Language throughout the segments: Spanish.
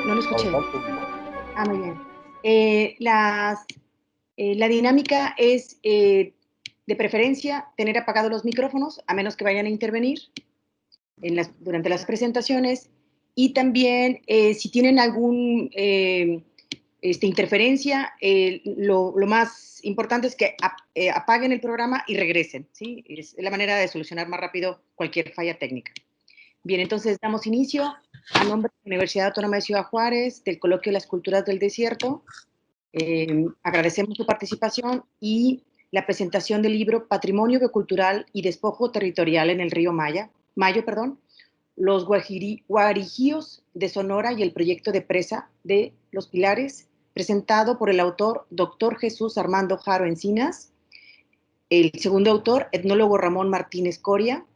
No lo escuché. Adelante. Muy bien. La dinámica es, de preferencia, tener apagados los micrófonos, a menos que vayan a intervenir durante las presentaciones. Y también, si tienen alguna interferencia, lo más importante es que apaguen el programa y regresen, ¿sí? Es la manera de solucionar más rápido cualquier falla técnica. Bien, entonces damos inicio a nombre de la Universidad Autónoma de Ciudad Juárez, del Coloquio de las Culturas del Desierto. Agradecemos su participación y la presentación del libro Patrimonio Biocultural y Despojo Territorial en el Río Mayo, los guarijíos de Sonora y el proyecto de presa de Los Pilares, presentado por el autor Dr. Jesús Armando Haro Encinas, el segundo autor, etnólogo Ramón Martínez Coria,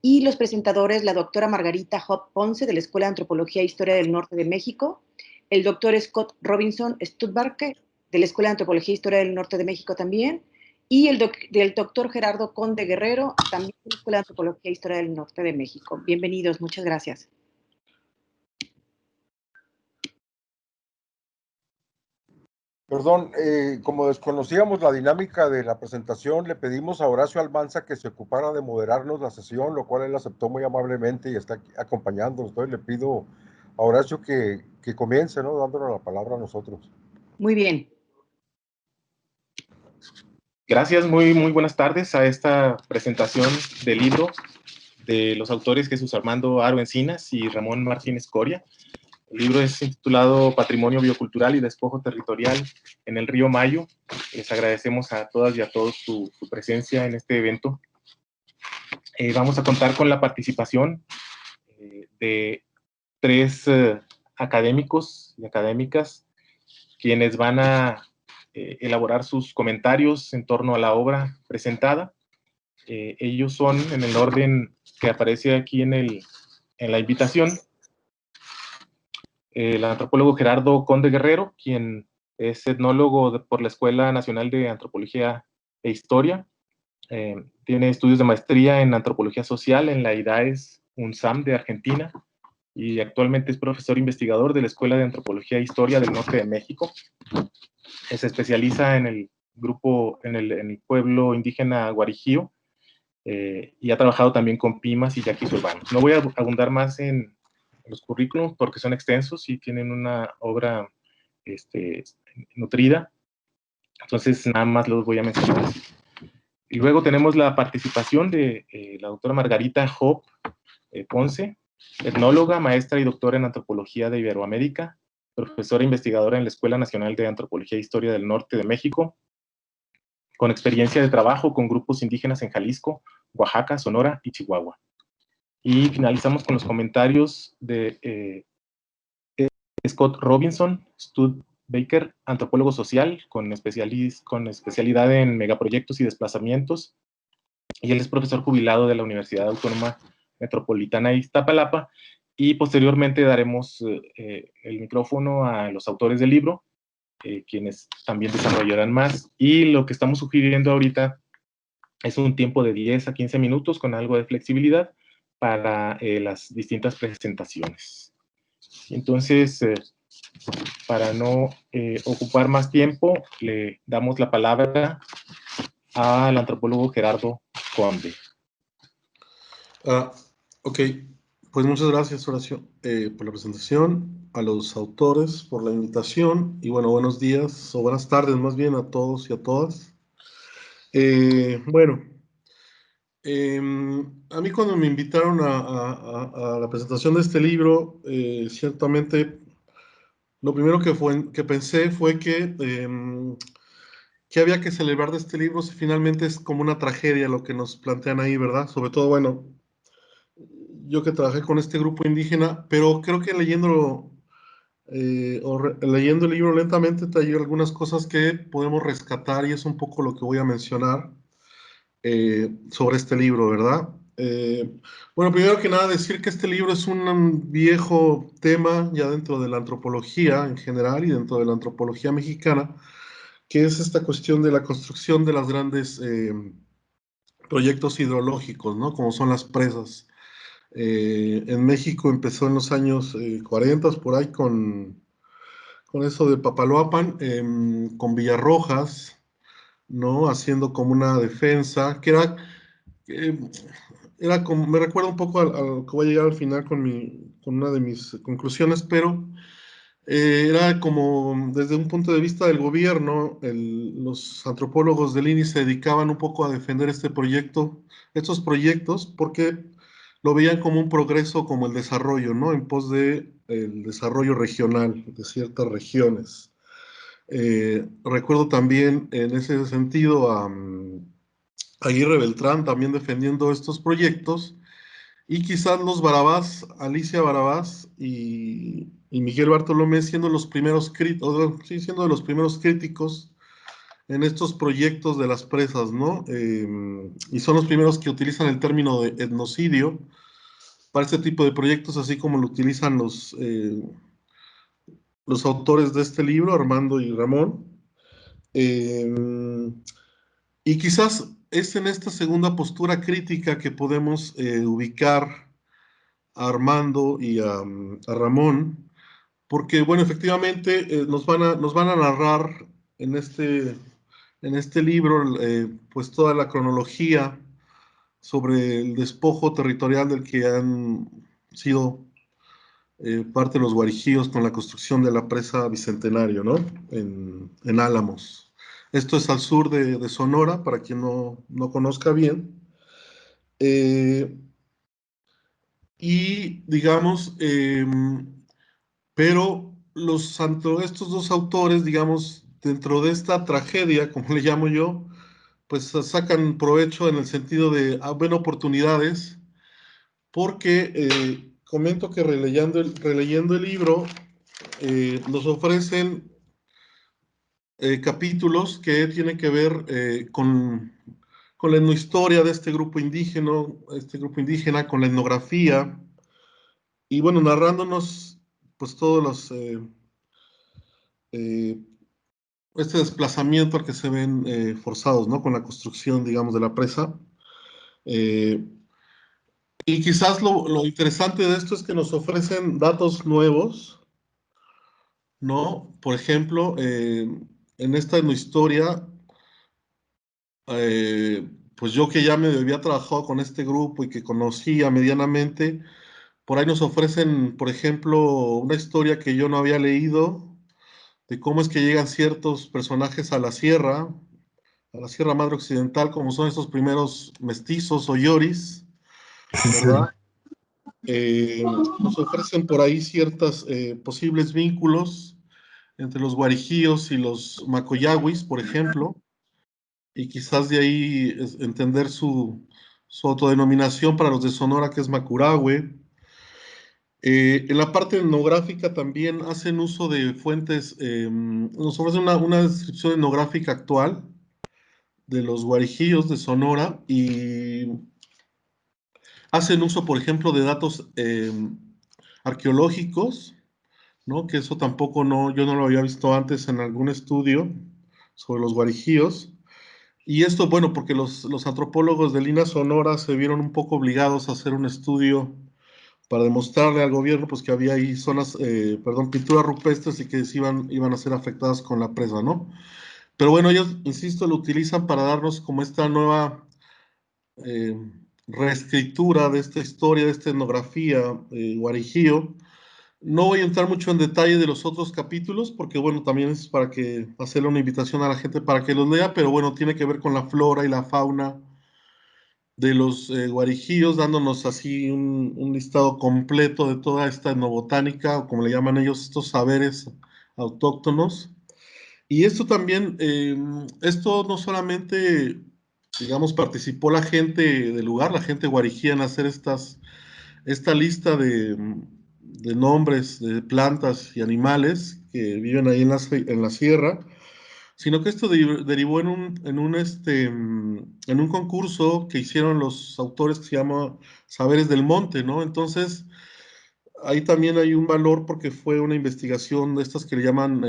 y los presentadores, la doctora Margarita Hopp Ponce, de la Escuela de Antropología e Historia del Norte de México, el doctor Scott Robinson Stuttbarke, de la Escuela de Antropología e Historia del Norte de México también, y el doctor Gerardo Conde Guerrero, también de la Escuela de Antropología e Historia del Norte de México. Bienvenidos, muchas gracias. Perdón, como desconocíamos la dinámica de la presentación, le pedimos a Horacio Almanza que se ocupara de moderarnos la sesión, lo cual él aceptó muy amablemente y está aquí acompañándonos. Entonces le pido a Horacio que comience, ¿no? Dándonos la palabra a nosotros. Muy bien. Gracias, muy buenas tardes a esta presentación del libro de los autores Jesús Armando Haro Encinas y Ramón Martínez Coria. El libro es intitulado Patrimonio Biocultural y Despojo Territorial en el Río Mayo. Les agradecemos a todas y a todos su presencia en este evento. Vamos a contar con la participación de 3 académicos y académicas, quienes van a elaborar sus comentarios en torno a la obra presentada. Ellos son, en el orden que aparece aquí en la invitación, el antropólogo Gerardo Conde Guerrero, quien es etnólogo por la Escuela Nacional de Antropología e Historia. Tiene estudios de maestría en Antropología Social en la IDAES UNSAM de Argentina y actualmente es profesor investigador de la Escuela de Antropología e Historia del Norte de México. Se especializa en el grupo, en el pueblo indígena guarijío, y ha trabajado también con pimas y yaquis urbanos. No voy a abundar más en los currículums porque son extensos y tienen una obra nutrida, entonces nada más los voy a mencionar. Y luego tenemos la participación de la doctora Margarita Hopp Ponce, etnóloga, maestra y doctora en Antropología de Iberoamérica, profesora investigadora en la Escuela Nacional de Antropología e Historia del Norte de México, con experiencia de trabajo con grupos indígenas en Jalisco, Oaxaca, Sonora y Chihuahua. Y finalizamos con los comentarios de Scott Robinson Stuttbarke, antropólogo social con especialidad en megaproyectos y desplazamientos, y él es profesor jubilado de la Universidad Autónoma Metropolitana de Iztapalapa, y posteriormente daremos el micrófono a los autores del libro, quienes también desarrollarán más, y lo que estamos sugiriendo ahorita es un tiempo de 10 a 15 minutos con algo de flexibilidad para las distintas presentaciones. Entonces, para no ocupar más tiempo, le damos la palabra al antropólogo Gerardo Conde. Ok, pues muchas gracias, Horacio, por la presentación, a los autores por la invitación, y bueno, buenos días, o buenas tardes más bien a todos y a todas. A mí cuando me invitaron a la presentación de este libro, ciertamente lo primero que pensé fue que ¿qué había que celebrar de este libro si finalmente es como una tragedia lo que nos plantean ahí, ¿verdad? Sobre todo, bueno, yo que trabajé con este grupo indígena, pero creo que leyéndolo, leyendo el libro lentamente, te hay algunas cosas que podemos rescatar y es un poco lo que voy a mencionar sobre este libro, ¿verdad? Bueno, primero que nada decir que este libro es un viejo tema ya dentro de la antropología en general y dentro de la antropología mexicana, que es esta cuestión de la construcción de las grandes proyectos hidrológicos, ¿no? Como son las presas. En México empezó en los años 40 por ahí con eso de Papaloapan, con Villarrojas, ¿no? Haciendo como una defensa, que eh, era como, me recuerda un poco al que voy a llegar al final con una de mis conclusiones, pero era como desde un punto de vista del gobierno, los antropólogos del INI se dedicaban un poco a defender este proyecto, estos proyectos, porque lo veían como un progreso, como el desarrollo, ¿no? En pos de el desarrollo regional de ciertas regiones. Recuerdo también en ese sentido a Aguirre Beltrán también defendiendo estos proyectos y quizás los Barabás, Alicia Barabás y Miguel Bartolomé siendo los primeros críticos, sí, siendo de los primeros críticos en estos proyectos de las presas, ¿no? Y son los primeros que utilizan el término de etnocidio para este tipo de proyectos, así como lo utilizan los autores de este libro, Armando y Ramón. Eh, y quizás es en esta segunda postura crítica que podemos ubicar a Armando y a Ramón, porque, bueno, efectivamente nos van a narrar en este libro pues toda la cronología sobre el despojo territorial del que han sido parte de los guarijíos con la construcción de la presa Bicentenario, ¿no? En Álamos. Esto es al sur de Sonora, para quien no conozca bien. Y digamos, pero estos dos autores, digamos, dentro de esta tragedia, como le llamo yo, pues sacan provecho en el sentido de ven oportunidades, porque comento que releyendo el libro, nos ofrecen capítulos que tienen que ver con la etnohistoria de este grupo indígena, con la etnografía, y bueno, narrándonos pues todos eh, este desplazamiento al que se ven forzados, ¿no? Con la construcción, digamos, de la presa. Eh, y quizás lo interesante de esto es que nos ofrecen datos nuevos, ¿no? Por ejemplo, en esta historia, pues yo que ya me había trabajado con este grupo y que conocía medianamente, por ahí nos ofrecen, por ejemplo, una historia que yo no había leído de cómo es que llegan ciertos personajes a la Sierra Madre Occidental, como son estos primeros mestizos o yoris, ¿verdad? Nos ofrecen por ahí ciertos posibles vínculos entre los guarijíos y los macoyawis, por ejemplo, y quizás de ahí entender su autodenominación para los de Sonora, que es Macurahue. En la parte etnográfica también hacen uso de fuentes, nos ofrecen una descripción etnográfica actual de los guarijíos de Sonora y hacen uso, por ejemplo, de datos arqueológicos, ¿no? Que eso tampoco yo no lo había visto antes en algún estudio sobre los guarijíos. Y esto, bueno, porque los antropólogos de Lina Sonora se vieron un poco obligados a hacer un estudio para demostrarle al gobierno pues que había ahí pinturas rupestres y que iban a ser afectadas con la presa, ¿no? Pero bueno, ellos, insisto, lo utilizan para darnos como esta nueva eh, reescritura de esta historia, de esta etnografía guarijío. No voy a entrar mucho en detalle de los otros capítulos, porque bueno, también es para que hacerle una invitación a la gente para que los lea, pero bueno, tiene que ver con la flora y la fauna de los guarijíos, dándonos así un listado completo de toda esta etnobotánica, o como le llaman ellos, estos saberes autóctonos. Y esto también, esto no solamente, digamos, participó la gente del lugar, la gente guarijí en hacer esta lista de nombres de plantas y animales que viven ahí en la sierra, sino que esto derivó en un concurso que hicieron los autores que se llama Saberes del Monte, ¿no? Entonces, ahí también hay un valor porque fue una investigación de estas que le llaman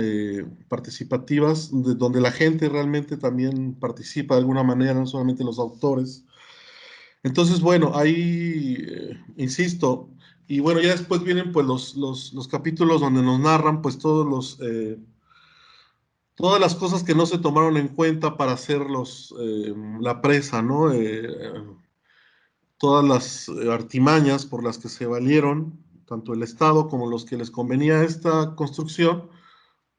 participativas, donde la gente realmente también participa de alguna manera, no solamente los autores. Entonces, bueno, ahí, insisto, y bueno, ya después vienen pues los capítulos donde nos narran pues todas las cosas que no se tomaron en cuenta para hacer la presa, ¿no? Todas las artimañas por las que se valieron, tanto el Estado como los que les convenía esta construcción,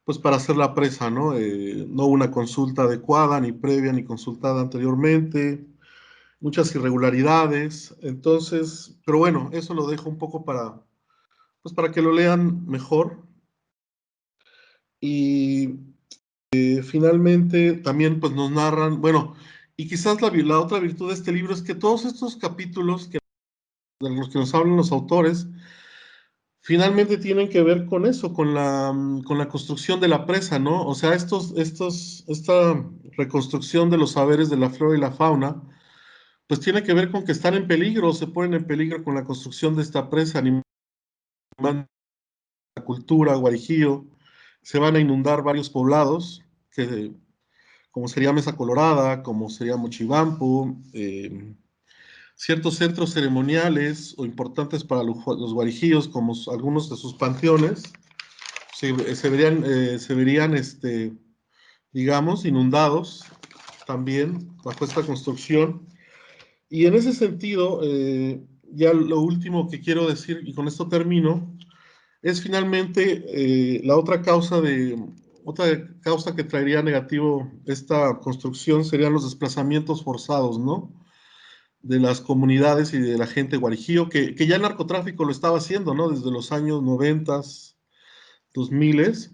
pues para hacer la presa, ¿no? No hubo una consulta adecuada, ni previa, ni consultada anteriormente, muchas irregularidades, entonces, pero bueno, eso lo dejo un poco pues para que lo lean mejor. Y finalmente también pues nos narran, bueno, y quizás la otra virtud de este libro es que todos estos capítulos de los que nos hablan los autores, finalmente tienen que ver con eso, con la construcción de la presa, ¿no? O sea, esta reconstrucción de los saberes de la flora y la fauna, pues tiene que ver con que están en peligro, se ponen en peligro con la construcción de esta presa, animando la cultura, Guarijío, se van a inundar varios poblados, como sería Mesa Colorada, como sería Mochibampo, ciertos centros ceremoniales o importantes para los guarijíos, como algunos de sus panteones, se verían digamos, inundados también bajo esta construcción. Y en ese sentido, ya lo último que quiero decir, y con esto termino, es finalmente otra causa que traería negativo esta construcción serían los desplazamientos forzados, ¿no? De las comunidades y de la gente guarijío, que ya el narcotráfico lo estaba haciendo, ¿no? Desde los años 90, 2000,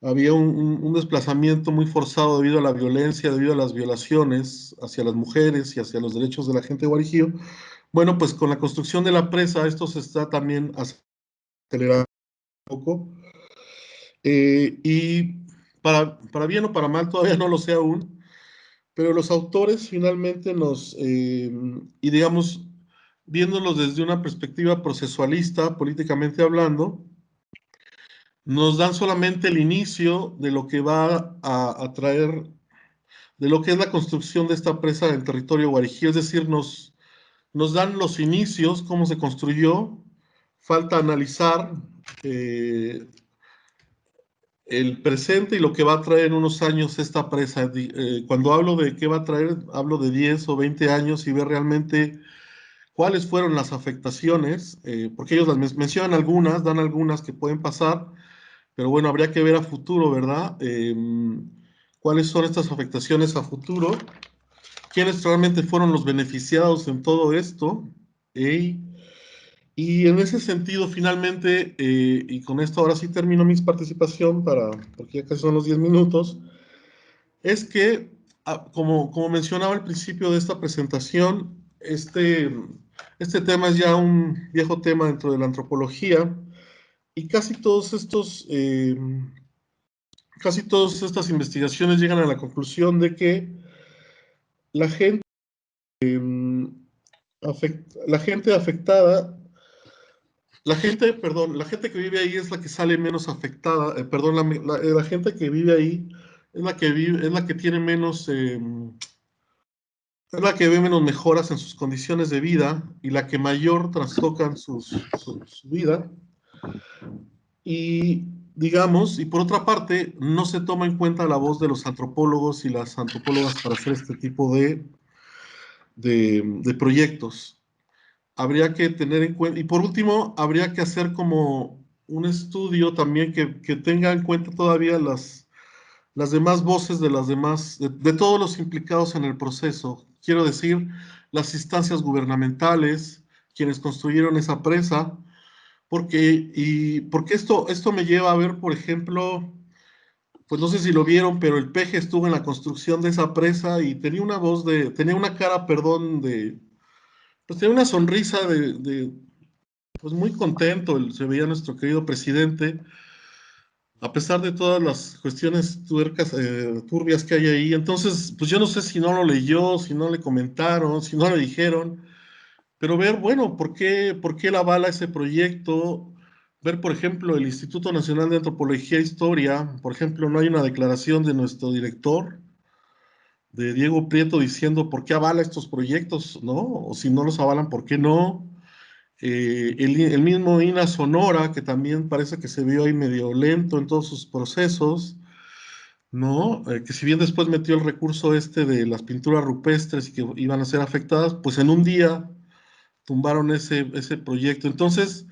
había un desplazamiento muy forzado debido a la violencia, debido a las violaciones hacia las mujeres y hacia los derechos de la gente guarijío. Bueno, pues con la construcción de la presa, esto se está también acelerando un poco. Y para bien o para mal, todavía no lo sé aún, pero los autores finalmente y digamos, viéndolos desde una perspectiva procesualista, políticamente hablando, nos dan solamente el inicio de lo que va a traer, de lo que es la construcción de esta presa en territorio guarijí, es decir, nos dan los inicios, cómo se construyó, falta analizar el presente y lo que va a traer en unos años esta presa. Cuando hablo de qué va a traer, hablo de 10 o 20 años y ver realmente cuáles fueron las afectaciones, porque ellos las mencionan algunas, dan algunas que pueden pasar, pero bueno, habría que ver a futuro, ¿verdad? ¿Cuáles son estas afectaciones a futuro? ¿Quiénes realmente fueron los beneficiados en todo esto? Y en ese sentido, finalmente, y con esto ahora sí termino mi participación, porque ya casi son los 10 minutos, es que, como mencionaba al principio de esta presentación, este tema es ya un viejo tema dentro de la antropología, y casi todas estas investigaciones llegan a la conclusión de que la gente, la gente afectada, la gente que vive ahí es la que sale menos afectada, perdón, la gente que vive ahí es la que tiene menos, es la que ve menos mejoras en sus condiciones de vida y la que mayor trastocan su vida. Y digamos, y por otra parte, no se toma en cuenta la voz de los antropólogos y las antropólogas para hacer este tipo de proyectos. Habría que tener en cuenta, y por último, habría que hacer como un estudio también que tenga en cuenta todavía las demás voces de todos los implicados en el proceso. Quiero decir, las instancias gubernamentales, quienes construyeron esa presa, porque esto me lleva a ver, por ejemplo, pues no sé si lo vieron, pero el Peje estuvo en la construcción de esa presa y tenía una tenía una cara, perdón, pues tenía una sonrisa pues muy contento, se veía nuestro querido presidente, a pesar de todas las cuestiones turbias que hay ahí. Entonces, pues yo no sé si no lo leyó, si no le comentaron, si no le dijeron, pero ver, bueno, por qué él avala ese proyecto? Ver, por ejemplo, el Instituto Nacional de Antropología e Historia, por ejemplo, no hay una declaración de nuestro director, de Diego Prieto, diciendo por qué avala estos proyectos, ¿no? O si no los avalan, ¿por qué no? El mismo INA Sonora, que también parece que se vio ahí medio lento en todos sus procesos, ¿no? Que si bien después metió el recurso este de las pinturas rupestres y que iban a ser afectadas, pues en un día tumbaron ese proyecto. Entonces,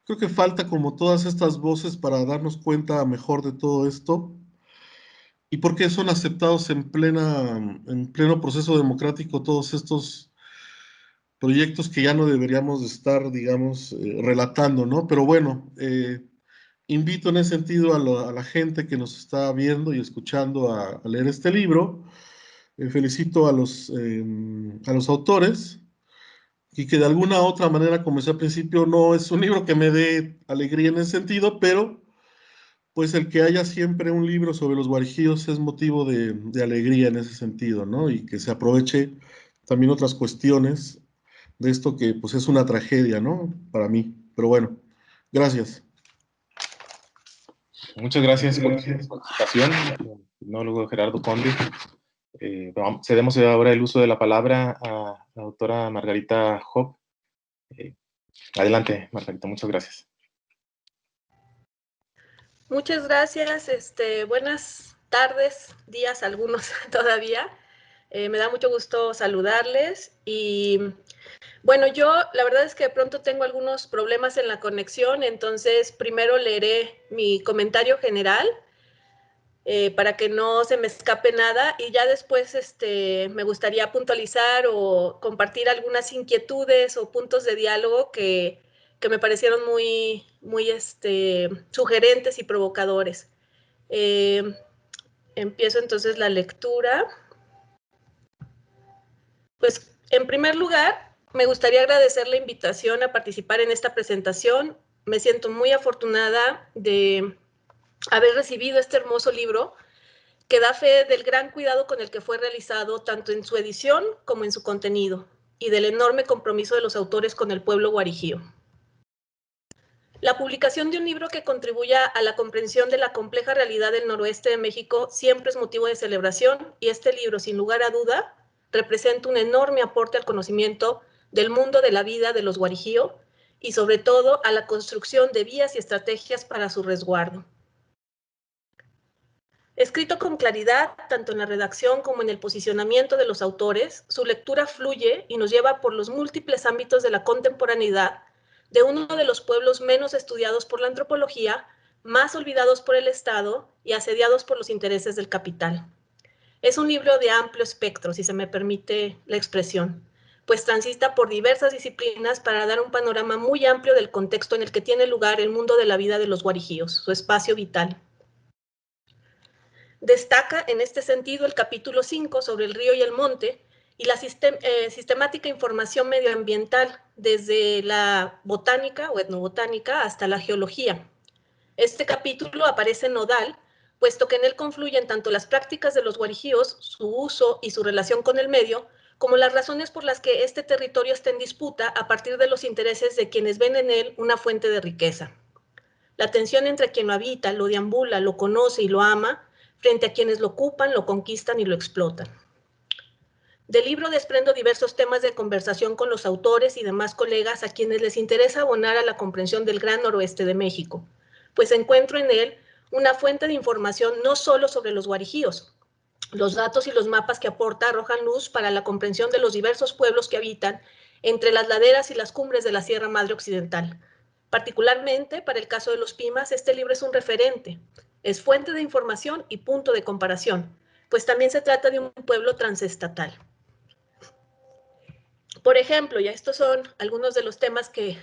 creo que falta como todas estas voces para darnos cuenta mejor de todo esto y por qué son aceptados en pleno proceso democrático todos estos proyectos que ya no deberíamos de estar, digamos, relatando, ¿no? Pero bueno, invito en ese sentido a la gente que nos está viendo y escuchando a leer este libro. Felicito a los autores y que de alguna otra manera, como decía al principio, no es un libro que me dé alegría en ese sentido, pero pues el que haya siempre un libro sobre los guarijíos es motivo de alegría en ese sentido, ¿no? Y que se aproveche también otras cuestiones de esto que pues es una tragedia, ¿no? Para mí. Pero bueno, gracias. Muchas gracias por su participación, tecnólogo Gerardo Conde. Cedemos ahora el uso de la palabra a la doctora Margarita Hopp. Adelante, Margarita, muchas gracias. Muchas gracias, buenas tardes, días, algunos todavía. Me da mucho gusto saludarles y bueno, yo la verdad es que de pronto tengo algunos problemas en la conexión, entonces primero leeré mi comentario general para que no se me escape nada y ya después me gustaría puntualizar o compartir algunas inquietudes o puntos de diálogo que me parecieron muy sugerentes y provocadores. Empiezo entonces la lectura. Pues en primer lugar, me gustaría agradecer la invitación a participar en esta presentación. Me siento muy afortunada de haber recibido este hermoso libro que da fe del gran cuidado con el que fue realizado tanto en su edición como en su contenido y del enorme compromiso de los autores con el pueblo guarijío. La publicación de un libro que contribuya a la comprensión de la compleja realidad del noroeste de México siempre es motivo de celebración y este libro, sin lugar a duda, representa un enorme aporte al conocimiento del mundo de la vida de los guarijío y sobre todo a la construcción de vías y estrategias para su resguardo. Escrito con claridad, tanto en la redacción como en el posicionamiento de los autores, su lectura fluye y nos lleva por los múltiples ámbitos de la contemporaneidad de uno de los pueblos menos estudiados por la antropología, más olvidados por el Estado y asediados por los intereses del capital. Es un libro de amplio espectro, si se me permite la expresión, pues transita por diversas disciplinas para dar un panorama muy amplio del contexto en el que tiene lugar el mundo de la vida de los guarijíos, su espacio vital. Destaca en este sentido el capítulo 5 sobre el río y el monte y la sistemática información medioambiental desde la botánica o etnobotánica hasta la geología. Este capítulo aparece nodal, puesto que en él confluyen tanto las prácticas de los guarijíos, su uso y su relación con el medio, como las razones por las que este territorio está en disputa a partir de los intereses de quienes ven en él una fuente de riqueza. La tensión entre quien lo habita, lo deambula, lo conoce y lo ama, frente a quienes lo ocupan, lo conquistan y lo explotan. Del libro desprendo diversos temas de conversación con los autores y demás colegas a quienes les interesa abonar a la comprensión del gran noroeste de México, pues encuentro en él una fuente de información no solo sobre los guarijíos. Los datos y los mapas que aporta arrojan luz para la comprensión de los diversos pueblos que habitan entre las laderas y las cumbres de la Sierra Madre Occidental. Particularmente, para el caso de los Pimas, este libro es un referente, es fuente de información y punto de comparación, pues también se trata de un pueblo transestatal. Por ejemplo, ya estos son algunos de los temas que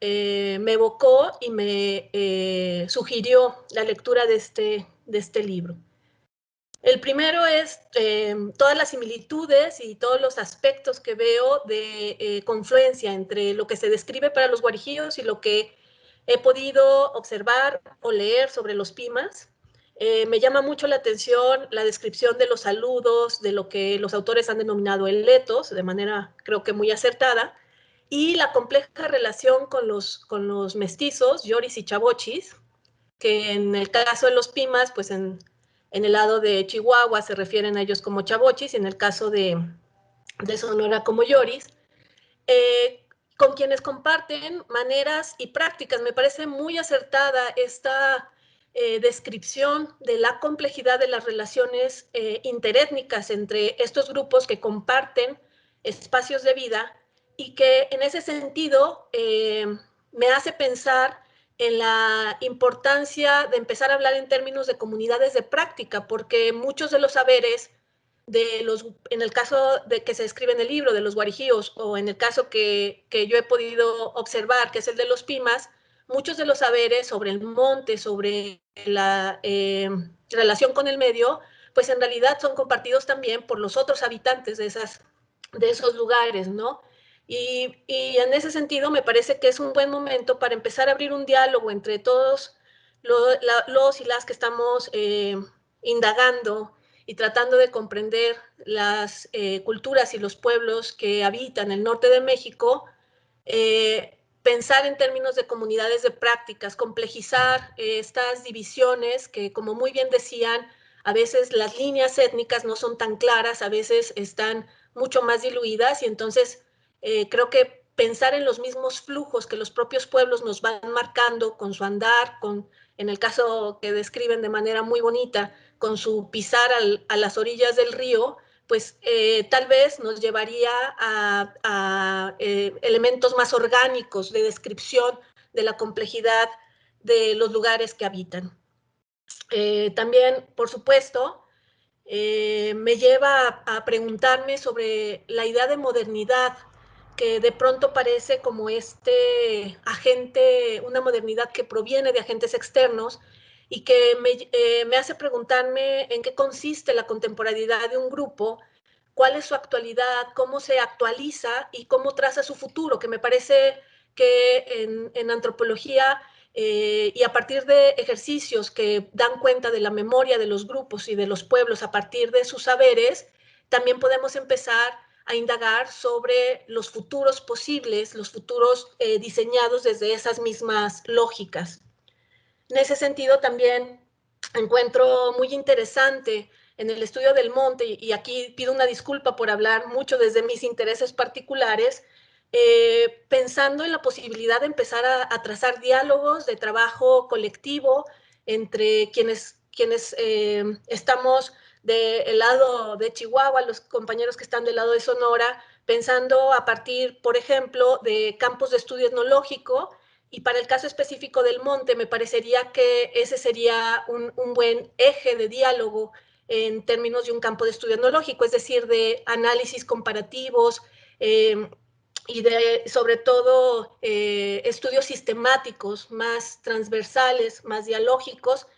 me evocó y me sugirió la lectura de este libro. El primero es todas las similitudes y todos los aspectos que veo de confluencia entre lo que se describe para los guarijíos y lo que he podido observar o leer sobre los Pimas. Me llama mucho la atención la descripción de los saludos, de lo que los autores han denominado el letos, de manera creo que muy acertada, y la compleja relación con los mestizos, Yoris y Chavochis, que en el caso de los Pimas, pues en el lado de Chihuahua se refieren a ellos como Chavochis, y en el caso de Sonora como Yoris, con quienes comparten maneras y prácticas. Me parece muy acertada esta descripción de la complejidad de las relaciones interétnicas entre estos grupos que comparten espacios de vida, y que en ese sentido me hace pensar en la importancia de empezar a hablar en términos de comunidades de práctica, porque muchos de los saberes en el caso de que se describe en el libro de los guarijíos, o en el caso que yo he podido observar, que es el de los Pimas, muchos de los saberes sobre el monte, sobre la relación con el medio, pues en realidad son compartidos también por los otros habitantes de esos lugares, ¿no? Y en ese sentido me parece que es un buen momento para empezar a abrir un diálogo entre todos los y las que estamos indagando y tratando de comprender las culturas y los pueblos que habitan el norte de México, pensar en términos de comunidades de prácticas, complejizar estas divisiones que, como muy bien decían, a veces las líneas étnicas no son tan claras, a veces están mucho más diluidas, y entonces creo que pensar en los mismos flujos que los propios pueblos nos van marcando con su andar, en el caso que describen de manera muy bonita, con su pisar a las orillas del río, pues tal vez nos llevaría a elementos más orgánicos de descripción de la complejidad de los lugares que habitan. También, por supuesto, me lleva a preguntarme sobre la idea de modernidad, que de pronto parece como agente, una modernidad que proviene de agentes externos, y que me hace preguntarme en qué consiste la contemporaneidad de un grupo, cuál es su actualidad, cómo se actualiza y cómo traza su futuro, que me parece que en antropología y a partir de ejercicios que dan cuenta de la memoria de los grupos y de los pueblos a partir de sus saberes, también podemos empezar a indagar sobre los futuros posibles, los futuros diseñados desde esas mismas lógicas. En ese sentido también encuentro muy interesante en el estudio del monte, y aquí pido una disculpa por hablar mucho desde mis intereses particulares, pensando en la posibilidad de empezar a trazar diálogos de trabajo colectivo entre quienes estamos del lado de Chihuahua, los compañeros que están del lado de Sonora, pensando a partir, por ejemplo, de campos de estudio etnológico. Y para el caso específico del monte, me parecería que ese sería un buen eje de diálogo en términos de un campo de estudio etnológico, es decir, de análisis comparativos y de, sobre todo, estudios sistemáticos más transversales, más dialógicos,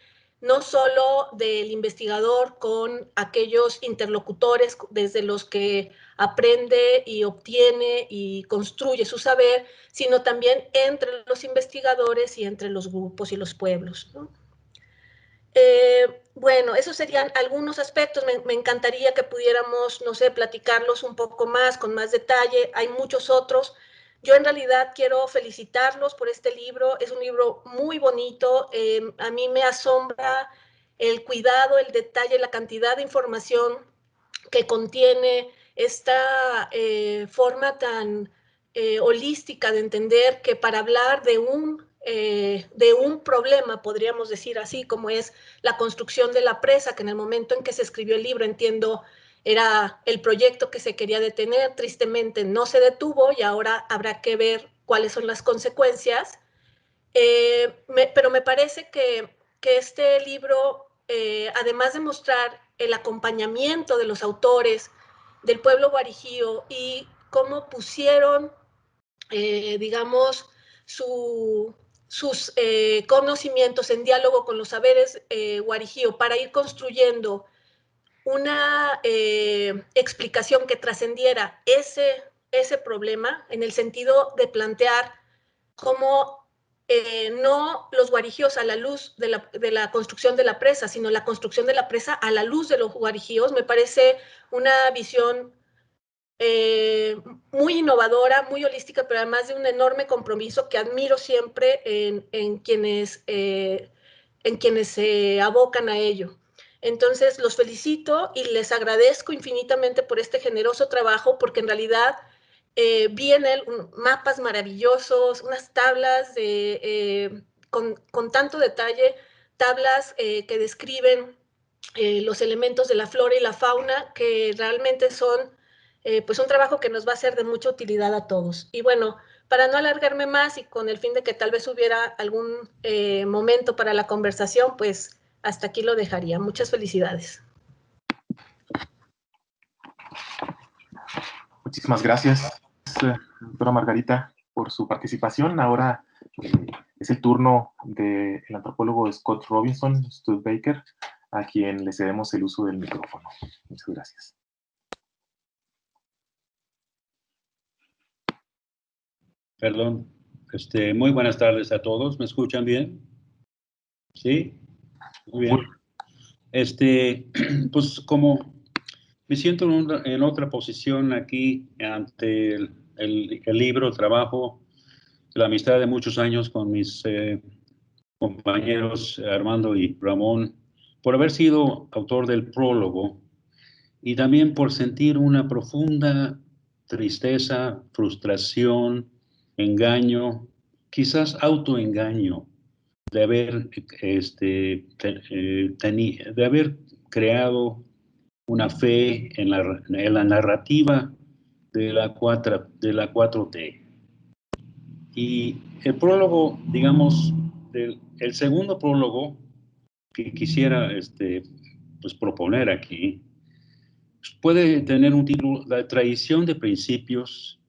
no solo del investigador con aquellos interlocutores desde los que aprende y obtiene y construye su saber, sino también entre los investigadores y entre los grupos y los pueblos, ¿no? Bueno, esos serían algunos aspectos. Me encantaría que pudiéramos, no sé, platicarlos un poco más, con más detalle. Hay muchos otros. Yo en realidad quiero felicitarlos por este libro. Es un libro muy bonito. A mí me asombra el cuidado, el detalle, la cantidad de información que contiene esta forma tan holística de entender que para hablar de un problema, podríamos decir así, como es la construcción de la presa, que en el momento en que se escribió el libro, entiendo, era el proyecto que se quería detener, tristemente no se detuvo y ahora habrá que ver cuáles son las consecuencias. Pero me parece que este libro, además de mostrar el acompañamiento de los autores del pueblo guarijío y cómo pusieron, digamos, sus conocimientos en diálogo con los saberes guarijío para ir construyendo una explicación que trascendiera ese problema, en el sentido de plantear cómo no los guarijíos a la luz de la construcción de la presa, sino la construcción de la presa a la luz de los guarijíos, me parece una visión muy innovadora, muy holística, pero además de un enorme compromiso que admiro siempre en quienes se abocan a ello. Entonces, los felicito y les agradezco infinitamente por este generoso trabajo, porque en realidad vi en él mapas maravillosos, unas tablas con tanto detalle, tablas que describen los elementos de la flora y la fauna, que realmente son pues un trabajo que nos va a ser de mucha utilidad a todos. Y bueno, para no alargarme más y con el fin de que tal vez hubiera algún momento para la conversación, pues hasta aquí lo dejaría. Muchas felicidades. Muchísimas gracias, doctora Margarita, por su participación. Ahora es el turno del antropólogo Scott Robinson Studebaker, a quien le cedemos el uso del micrófono. Muchas gracias. Perdón. Muy buenas tardes a todos. ¿Me escuchan bien? ¿Sí? Muy bien. Pues como me siento en otra posición aquí ante el libro, trabajo, la amistad de muchos años con mis compañeros Armando y Ramón, por haber sido autor del prólogo y también por sentir una profunda tristeza, frustración, engaño, quizás autoengaño de haber, de haber creado una fe en la narrativa de la 4T. Y el prólogo, digamos, el segundo prólogo que quisiera pues proponer aquí, puede tener un título: La traición de principios,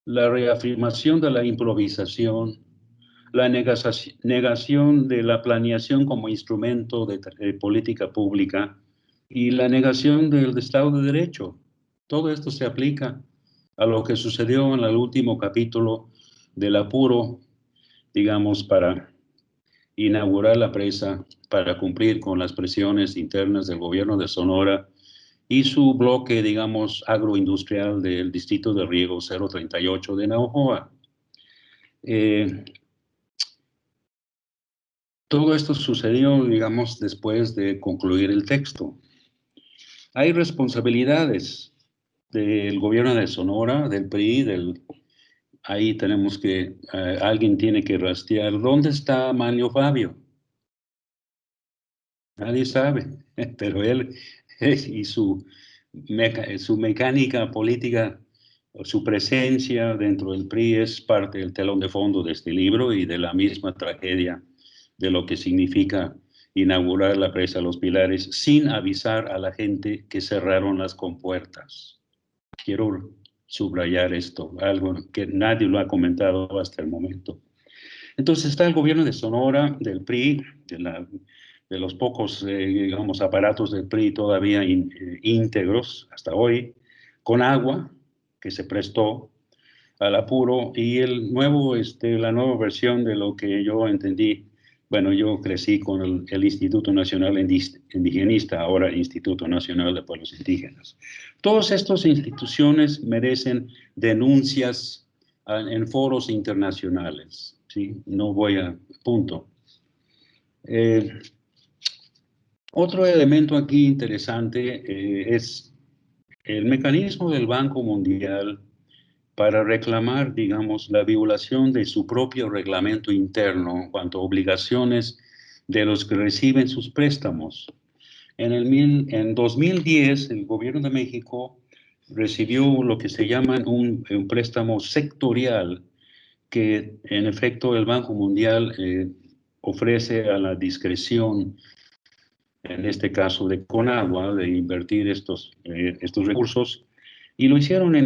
la reafirmación de la improvisación, la negación de la planeación como instrumento de política pública y la negación del Estado de Derecho. Todo esto se aplica a lo que sucedió en el último capítulo del apuro, digamos, para inaugurar la presa, para cumplir con las presiones internas del gobierno de Sonora y su bloque, digamos, agroindustrial del distrito de riego 038 de Navojoa. Todo esto sucedió, digamos, después de concluir el texto. Hay responsabilidades del gobierno de Sonora, del PRI, ahí tenemos que, alguien tiene que rastrear. ¿Dónde está Manlio Fabio? Nadie sabe, pero él y su mecánica política, su presencia dentro del PRI es parte del telón de fondo de este libro y de la misma tragedia de lo que significa inaugurar la presa Los Pilares sin avisar a la gente que cerraron las compuertas. Quiero subrayar esto, algo que nadie lo ha comentado hasta el momento. Entonces está el gobierno de Sonora, del PRI, de los pocos, digamos, aparatos del PRI todavía íntegros hasta hoy, con agua que se prestó al apuro y la nueva versión de lo que yo entendí. Bueno, yo crecí con el Instituto Nacional Indigenista, ahora Instituto Nacional de Pueblos Indígenas. Todas estas instituciones merecen denuncias en foros internacionales, ¿sí? No voy a punto. Otro elemento aquí interesante es el mecanismo del Banco Mundial para reclamar, digamos, la violación de su propio reglamento interno en cuanto a obligaciones de los que reciben sus préstamos. En 2010, el gobierno de México recibió lo que se llama un préstamo sectorial que, en efecto, el Banco Mundial ofrece a la discreción, en este caso de Conagua, de invertir estos recursos, y lo hicieron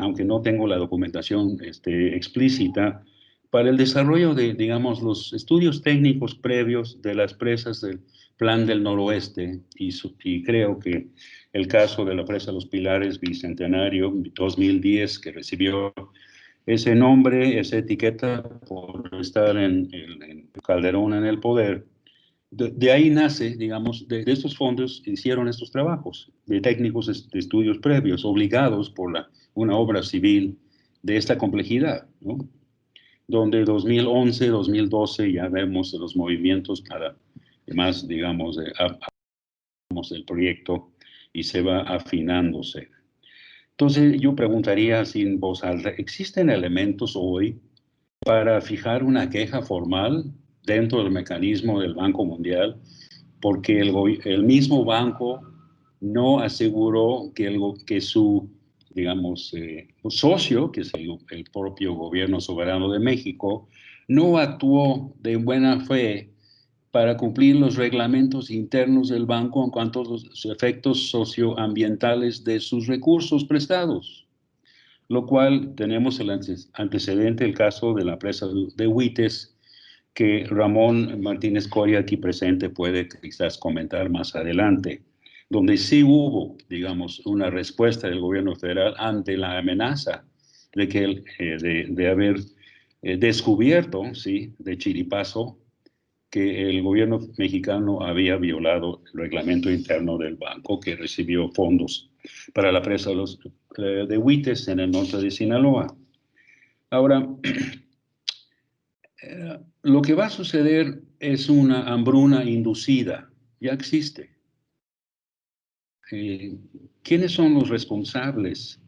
aunque no tengo la documentación explícita, para el desarrollo de, digamos, los estudios técnicos previos de las presas del Plan del Noroeste, y creo que el caso de la presa Los Pilares Bicentenario 2010, que recibió ese nombre, esa etiqueta por estar en Calderón en el poder, de ahí nace, digamos, de estos fondos hicieron estos trabajos de técnicos de estudios previos, obligados por una obra civil de esta complejidad, ¿no? Donde 2011, 2012 ya vemos los movimientos para más, digamos, el proyecto y se va afinándose. Entonces yo preguntaría así en voz alta, ¿existen elementos hoy para fijar una queja formal dentro del mecanismo del Banco Mundial? Porque el mismo banco no aseguró que su, digamos, socio, que es el propio gobierno soberano de México, no actuó de buena fe para cumplir los reglamentos internos del banco en cuanto a los efectos socioambientales de sus recursos prestados. Lo cual tenemos el antecedente, el caso de la presa de Huites, que Ramón Martínez Coria, aquí presente, puede quizás comentar más adelante, donde sí hubo, digamos, una respuesta del gobierno federal ante la amenaza de haber descubierto, ¿sí?, de chiripazo, que el gobierno mexicano había violado el reglamento interno del banco que recibió fondos para la presa de Huites en el norte de Sinaloa. Ahora, lo que va a suceder es una hambruna inducida, ya existe. ¿Quiénes son los responsables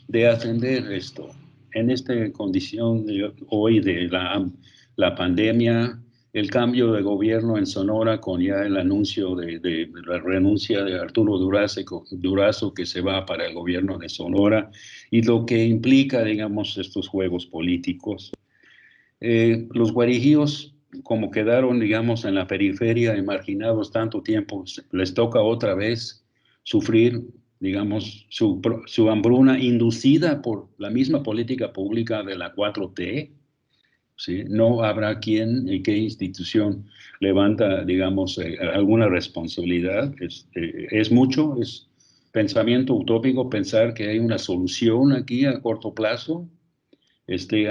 de atender esto en esta condición hoy de la pandemia, el cambio de gobierno en Sonora con ya el anuncio de la renuncia de Arturo Durazo que se va para el gobierno de Sonora y lo que implica, digamos, estos juegos políticos? Los guarijíos, como quedaron, digamos, en la periferia y marginados tanto tiempo, les toca otra vez sufrir, digamos, su hambruna inducida por la misma política pública de la 4T. ¿Sí? No habrá quien y qué institución levanta, digamos, alguna responsabilidad. Es mucho, es pensamiento utópico pensar que hay una solución aquí a corto plazo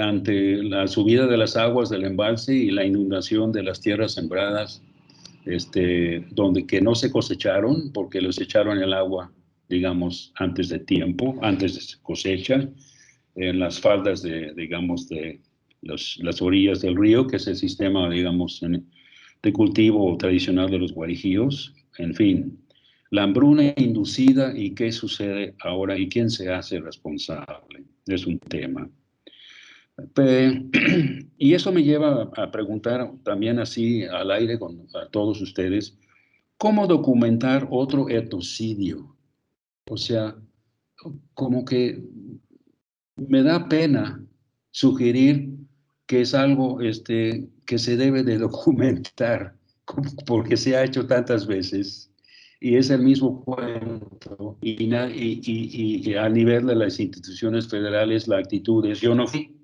ante la subida de las aguas del embalse y la inundación de las tierras sembradas, donde que no se cosecharon porque los echaron el agua, digamos, antes de tiempo, antes de cosecha, en las faldas digamos, de las orillas del río, que es el sistema, digamos, de cultivo tradicional de los guarijíos. En fin, la hambruna inducida y qué sucede ahora y quién se hace responsable. Es un tema. Y eso me lleva a preguntar también así al aire a todos ustedes, ¿cómo documentar otro etnocidio? O sea, como que me da pena sugerir que es algo que se debe de documentar, porque se ha hecho tantas veces, y es el mismo cuento, y a nivel de las instituciones federales la actitud es yo no fui.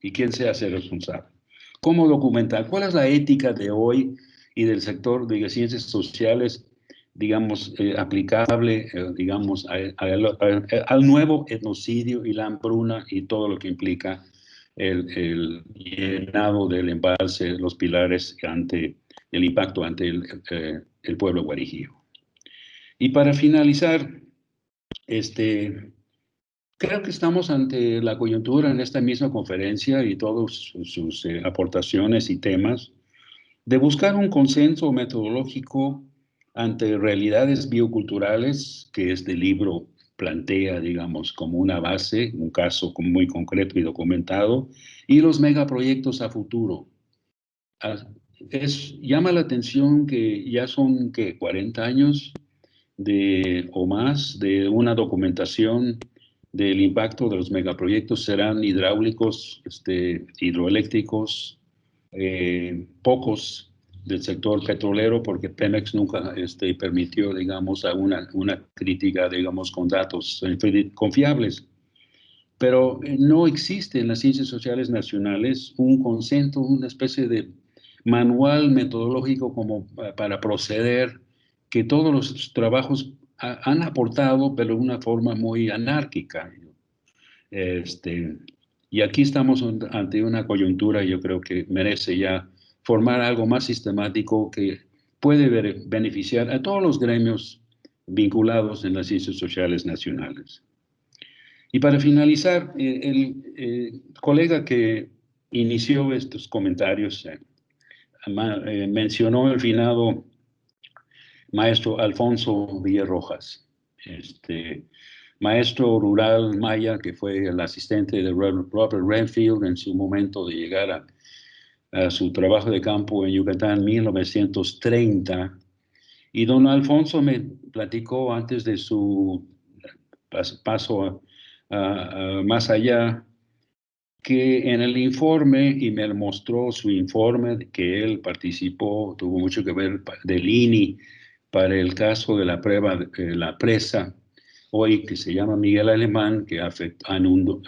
¿Y quién se hace responsable? ¿Cómo documentar? ¿Cuál es la ética de hoy y del sector de ciencias sociales, digamos, aplicable, digamos, al nuevo etnocidio y la hambruna y todo lo que implica el llenado del embalse, los pilares ante el impacto ante el pueblo guarijío? Y para finalizar, creo que estamos ante la coyuntura en esta misma conferencia y todas sus aportaciones y temas de buscar un consenso metodológico ante realidades bioculturales que este libro plantea, digamos, como una base, un caso muy concreto y documentado, y los megaproyectos a futuro. Llama la atención que ya son, ¿qué?, 40 años o más de una documentación del impacto de los megaproyectos, serán hidráulicos, hidroeléctricos, pocos del sector petrolero, porque Pemex nunca permitió, digamos, una crítica, digamos, con datos confiables. pero no existe en las ciencias sociales nacionales un concepto, una especie de manual metodológico como para proceder, que todos los trabajos han aportado, pero de una forma muy anárquica. Y aquí estamos ante una coyuntura, yo creo que merece ya formar algo más sistemático que puede beneficiar a todos los gremios vinculados en las ciencias sociales nacionales. Y para finalizar, el colega que inició estos comentarios mencionó el finado maestro Alfonso Villarrojas, maestro rural maya que fue el asistente de Robert Redfield en su momento de llegar a su trabajo de campo en Yucatán en 1930. Y don Alfonso me platicó antes de su paso más allá, que en el informe, y me mostró su informe, que él participó, tuvo mucho que ver del INI para el caso de la prueba de la presa, hoy que se llama Miguel Alemán, que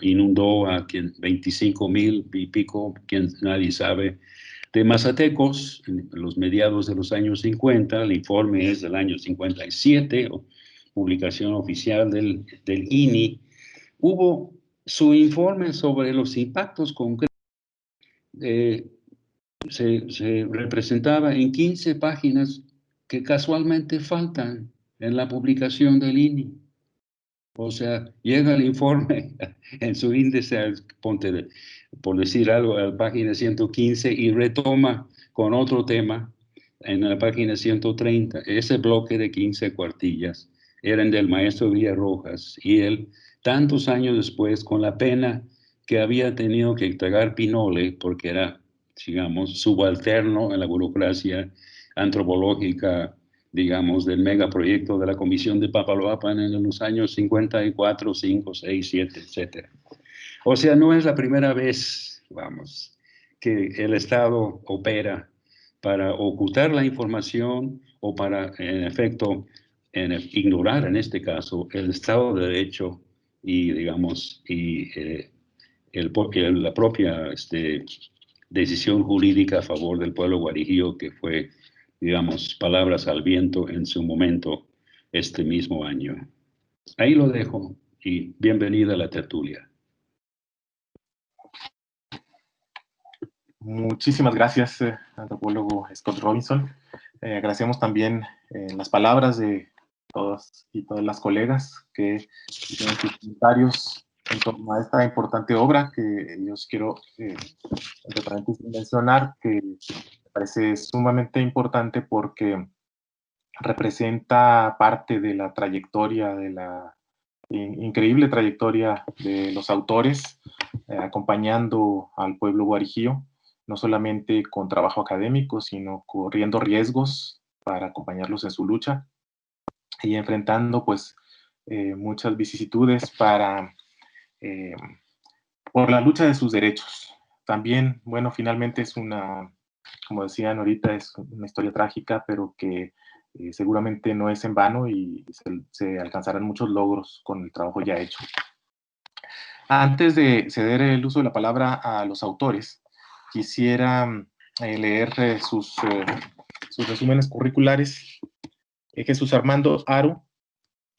inundó a 25,000 y pico, quien nadie sabe, de mazatecos en los mediados de los años 50. El informe es del año 57, publicación oficial del INI. Hubo su informe sobre los impactos concretos. Se representaba en 15 páginas que casualmente faltan en la publicación del INI. O sea, llega el informe en su índice, por decir algo, a la página 115 y retoma con otro tema en la página 130. Ese bloque de 15 cuartillas eran del maestro Villarrojas, y él, tantos años después, con la pena que había tenido que entregar Pinole, porque era, digamos, subalterno en la burocracia antropológica, digamos, del megaproyecto de la Comisión de Papaloapan en los años 54, 5, 6, 7, etc. O sea, no es la primera vez, vamos, que el Estado opera para ocultar la información o para, en efecto, ignorar, en este caso, el Estado de Derecho y, digamos, la propia decisión jurídica a favor del pueblo guarijío, que fue, digamos, palabras al viento en su momento este mismo año. Ahí lo dejo y bienvenida a la tertulia. Muchísimas gracias, antropólogo Scott Robinson. Agradecemos también las palabras de todas y todas las colegas que hicieron sus comentarios en torno a esta importante obra, que yo quiero, entre paréntesis, mencionar que me parece sumamente importante porque representa parte de la trayectoria, de la increíble trayectoria de los autores, acompañando al pueblo guarijío, no solamente con trabajo académico, sino corriendo riesgos para acompañarlos en su lucha y enfrentando pues muchas vicisitudes por la lucha de sus derechos. También, bueno, finalmente es una, como decían ahorita, es una historia trágica, pero que seguramente no es en vano y se alcanzarán muchos logros con el trabajo ya hecho. Antes de ceder el uso de la palabra a los autores, quisiera leer sus resúmenes curriculares. Jesús Armando Haro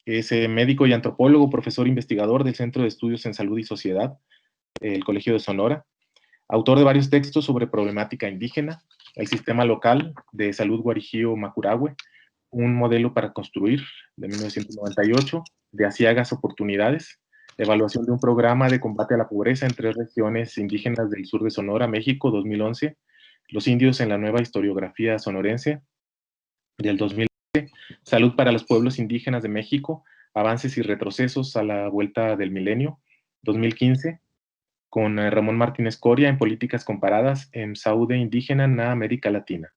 es médico y antropólogo, profesor investigador del Centro de Estudios en Salud y Sociedad, el Colegio de Sonora, autor de varios textos sobre problemática indígena, el sistema local de salud guarijío Macurahue, un modelo para construir, de 1998, de aciagas oportunidades, evaluación de un programa de combate a la pobreza en 3 regiones indígenas del sur de Sonora, México, 2011, los indios en la nueva historiografía sonorense, del 2011, salud para los pueblos indígenas de México, avances y retrocesos a la vuelta del milenio, 2015, con Ramón Martínez Coria en políticas comparadas en Saúde indígena en América Latina,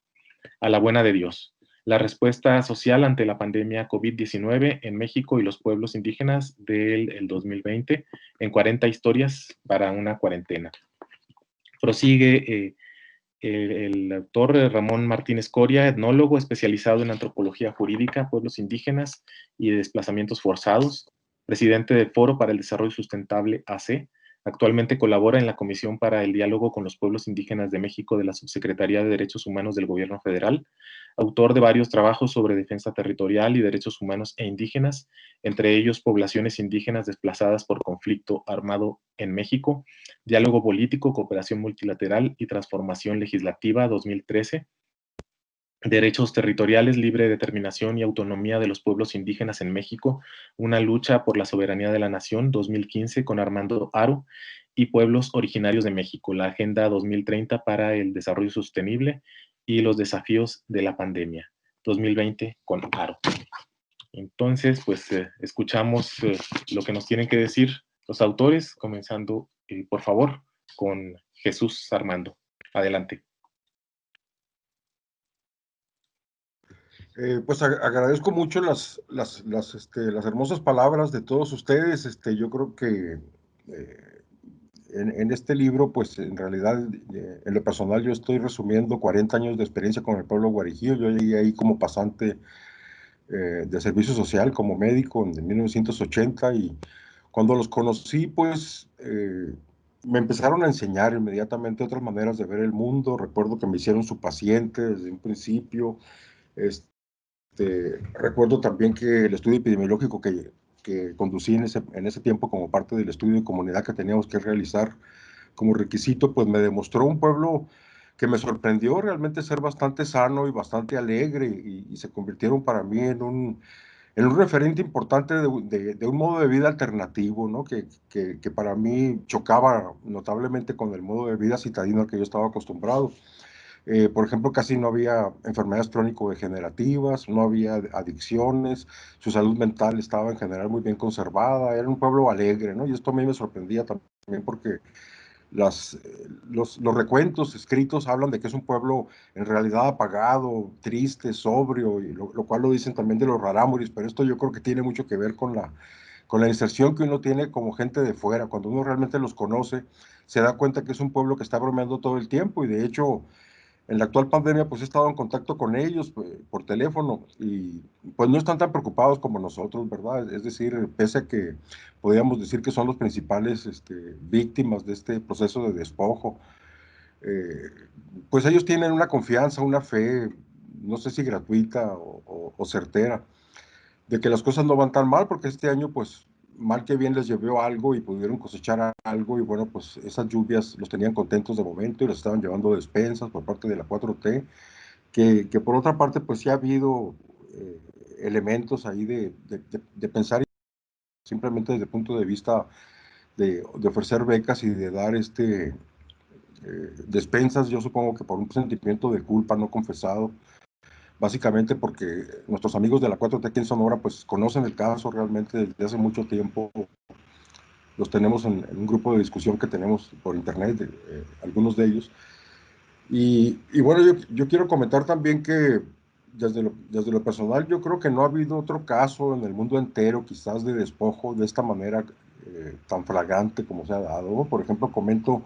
a la buena de Dios. La respuesta social ante la pandemia COVID-19 en México y los pueblos indígenas del 2020 en 40 historias para una cuarentena. Prosigue el autor Ramón Martínez Coria, etnólogo especializado en antropología jurídica, pueblos indígenas y desplazamientos forzados, presidente del Foro para el Desarrollo Sustentable AC. Actualmente colabora en la Comisión para el Diálogo con los Pueblos Indígenas de México de la Subsecretaría de Derechos Humanos del Gobierno Federal, autor de varios trabajos sobre defensa territorial y derechos humanos e indígenas, entre ellos Poblaciones indígenas desplazadas por conflicto armado en México, Diálogo político, cooperación multilateral y transformación legislativa 2013, Derechos territoriales, libre determinación y autonomía de los pueblos indígenas en México, una lucha por la soberanía de la nación, 2015, con Armando Haro, y Pueblos originarios de México, la Agenda 2030 para el Desarrollo Sostenible y los desafíos de la pandemia, 2020, con Haro. Entonces, pues escuchamos lo que nos tienen que decir los autores, comenzando, por favor, con Jesús Armando. Adelante. Pues agradezco mucho las hermosas palabras de todos ustedes. Yo creo que en este libro, pues en realidad, en lo personal, yo estoy resumiendo 40 años de experiencia con el pueblo guarijío. Yo llegué ahí como pasante de servicio social, como médico en 1980, y cuando los conocí, pues me empezaron a enseñar inmediatamente otras maneras de ver el mundo. Recuerdo que me hicieron su paciente desde un principio. Recuerdo también que el estudio epidemiológico que conducí en ese tiempo como parte del estudio de comunidad que teníamos que realizar como requisito, pues me demostró un pueblo que me sorprendió realmente ser bastante sano y bastante alegre, y se convirtieron para mí en un referente importante de un modo de vida alternativo, ¿no? Que para mí chocaba notablemente con el modo de vida citadino al que yo estaba acostumbrado. Por ejemplo, casi no había enfermedades crónico-degenerativas, no había adicciones, su salud mental estaba en general muy bien conservada, era un pueblo alegre, ¿no? Y esto a mí me sorprendía también porque los recuentos escritos hablan de que es un pueblo en realidad apagado, triste, sobrio, y lo cual lo dicen también de los rarámuris, pero esto yo creo que tiene mucho que ver con la inserción que uno tiene como gente de fuera. Cuando uno realmente los conoce, se da cuenta que es un pueblo que está bromeando todo el tiempo, y de hecho en la actual pandemia, pues he estado en contacto con ellos por teléfono, y pues no están tan preocupados como nosotros, ¿verdad? Es decir, pese a que podríamos decir que son los principales víctimas de este proceso de despojo, eh, pues ellos tienen una confianza, una fe, no sé si gratuita o certera, de que las cosas no van tan mal, porque este año, pues, mal que bien les llovió algo y pudieron cosechar algo, y bueno, pues esas lluvias los tenían contentos de momento y les estaban llevando despensas por parte de la 4T, que por otra parte, pues sí ha habido elementos ahí de pensar simplemente desde el punto de vista de ofrecer becas y de dar despensas, yo supongo que por un sentimiento de culpa no confesado, básicamente porque nuestros amigos de la 4T aquí en Sonora pues conocen el caso realmente desde hace mucho tiempo. Los tenemos en un grupo de discusión que tenemos por internet, algunos de ellos. Y bueno, yo quiero comentar también que desde lo personal yo creo que no ha habido otro caso en el mundo entero quizás de despojo de esta manera tan flagrante como se ha dado, ¿no? Por ejemplo, comento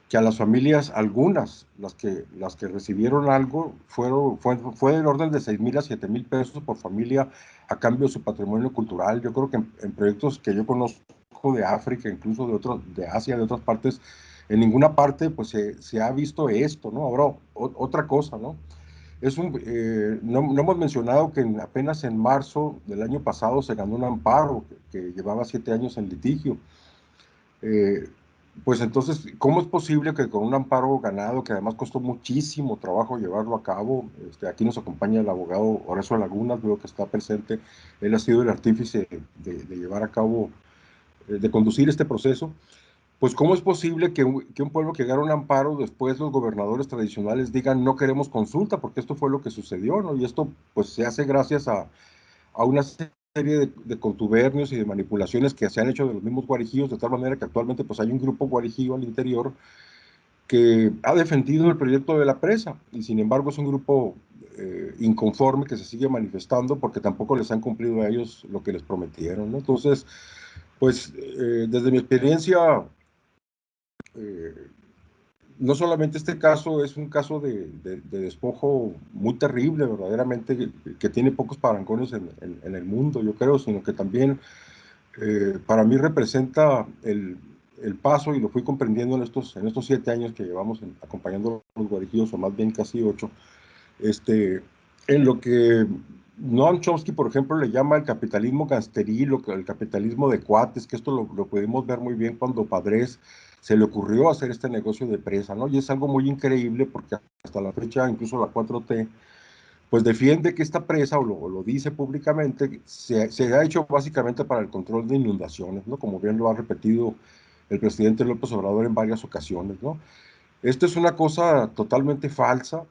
que a las familias, algunas, las que recibieron algo, fue del orden de 6,000 a 7,000 pesos por familia a cambio de su patrimonio cultural. Yo creo que en proyectos que yo conozco de África, incluso de Asia, de otras partes, en ninguna parte pues se ha visto esto, ¿no? Ahora, otra cosa, ¿no? No hemos mencionado que apenas en marzo del año pasado se ganó un amparo que llevaba 7 años en litigio. Pues entonces, ¿cómo es posible que con un amparo ganado, que además costó muchísimo trabajo llevarlo a cabo? Aquí nos acompaña el abogado Horacio Lagunas, veo que está presente, él ha sido el artífice de llevar a cabo, de conducir este proceso. Pues ¿cómo es posible que un pueblo que gana un amparo, después los gobernadores tradicionales digan no queremos consulta? Porque esto fue lo que sucedió, ¿no? Y esto pues se hace gracias a una serie de contubernios y de manipulaciones que se han hecho de los mismos guarijíos, de tal manera que actualmente pues hay un grupo guarijío al interior que ha defendido el proyecto de la presa, y sin embargo es un grupo inconforme que se sigue manifestando porque tampoco les han cumplido a ellos lo que les prometieron, ¿no? Entonces, pues desde mi experiencia, no solamente este caso es un caso de despojo muy terrible, verdaderamente, que tiene pocos parangones en el mundo, yo creo, sino que también para mí representa el paso, y lo fui comprendiendo en estos 7 años que llevamos acompañando a los guarijíos, o más bien casi 8, en lo que Noam Chomsky, por ejemplo, le llama el capitalismo gangsteril, o el capitalismo de cuates, que esto lo pudimos ver muy bien cuando Padres se le ocurrió hacer este negocio de presa, ¿no? Y es algo muy increíble porque hasta la fecha, incluso la 4T, pues defiende que esta presa, o lo dice públicamente, se ha hecho básicamente para el control de inundaciones, ¿no? Como bien lo ha repetido el presidente López Obrador en varias ocasiones, ¿no? Esto es una cosa totalmente falsa.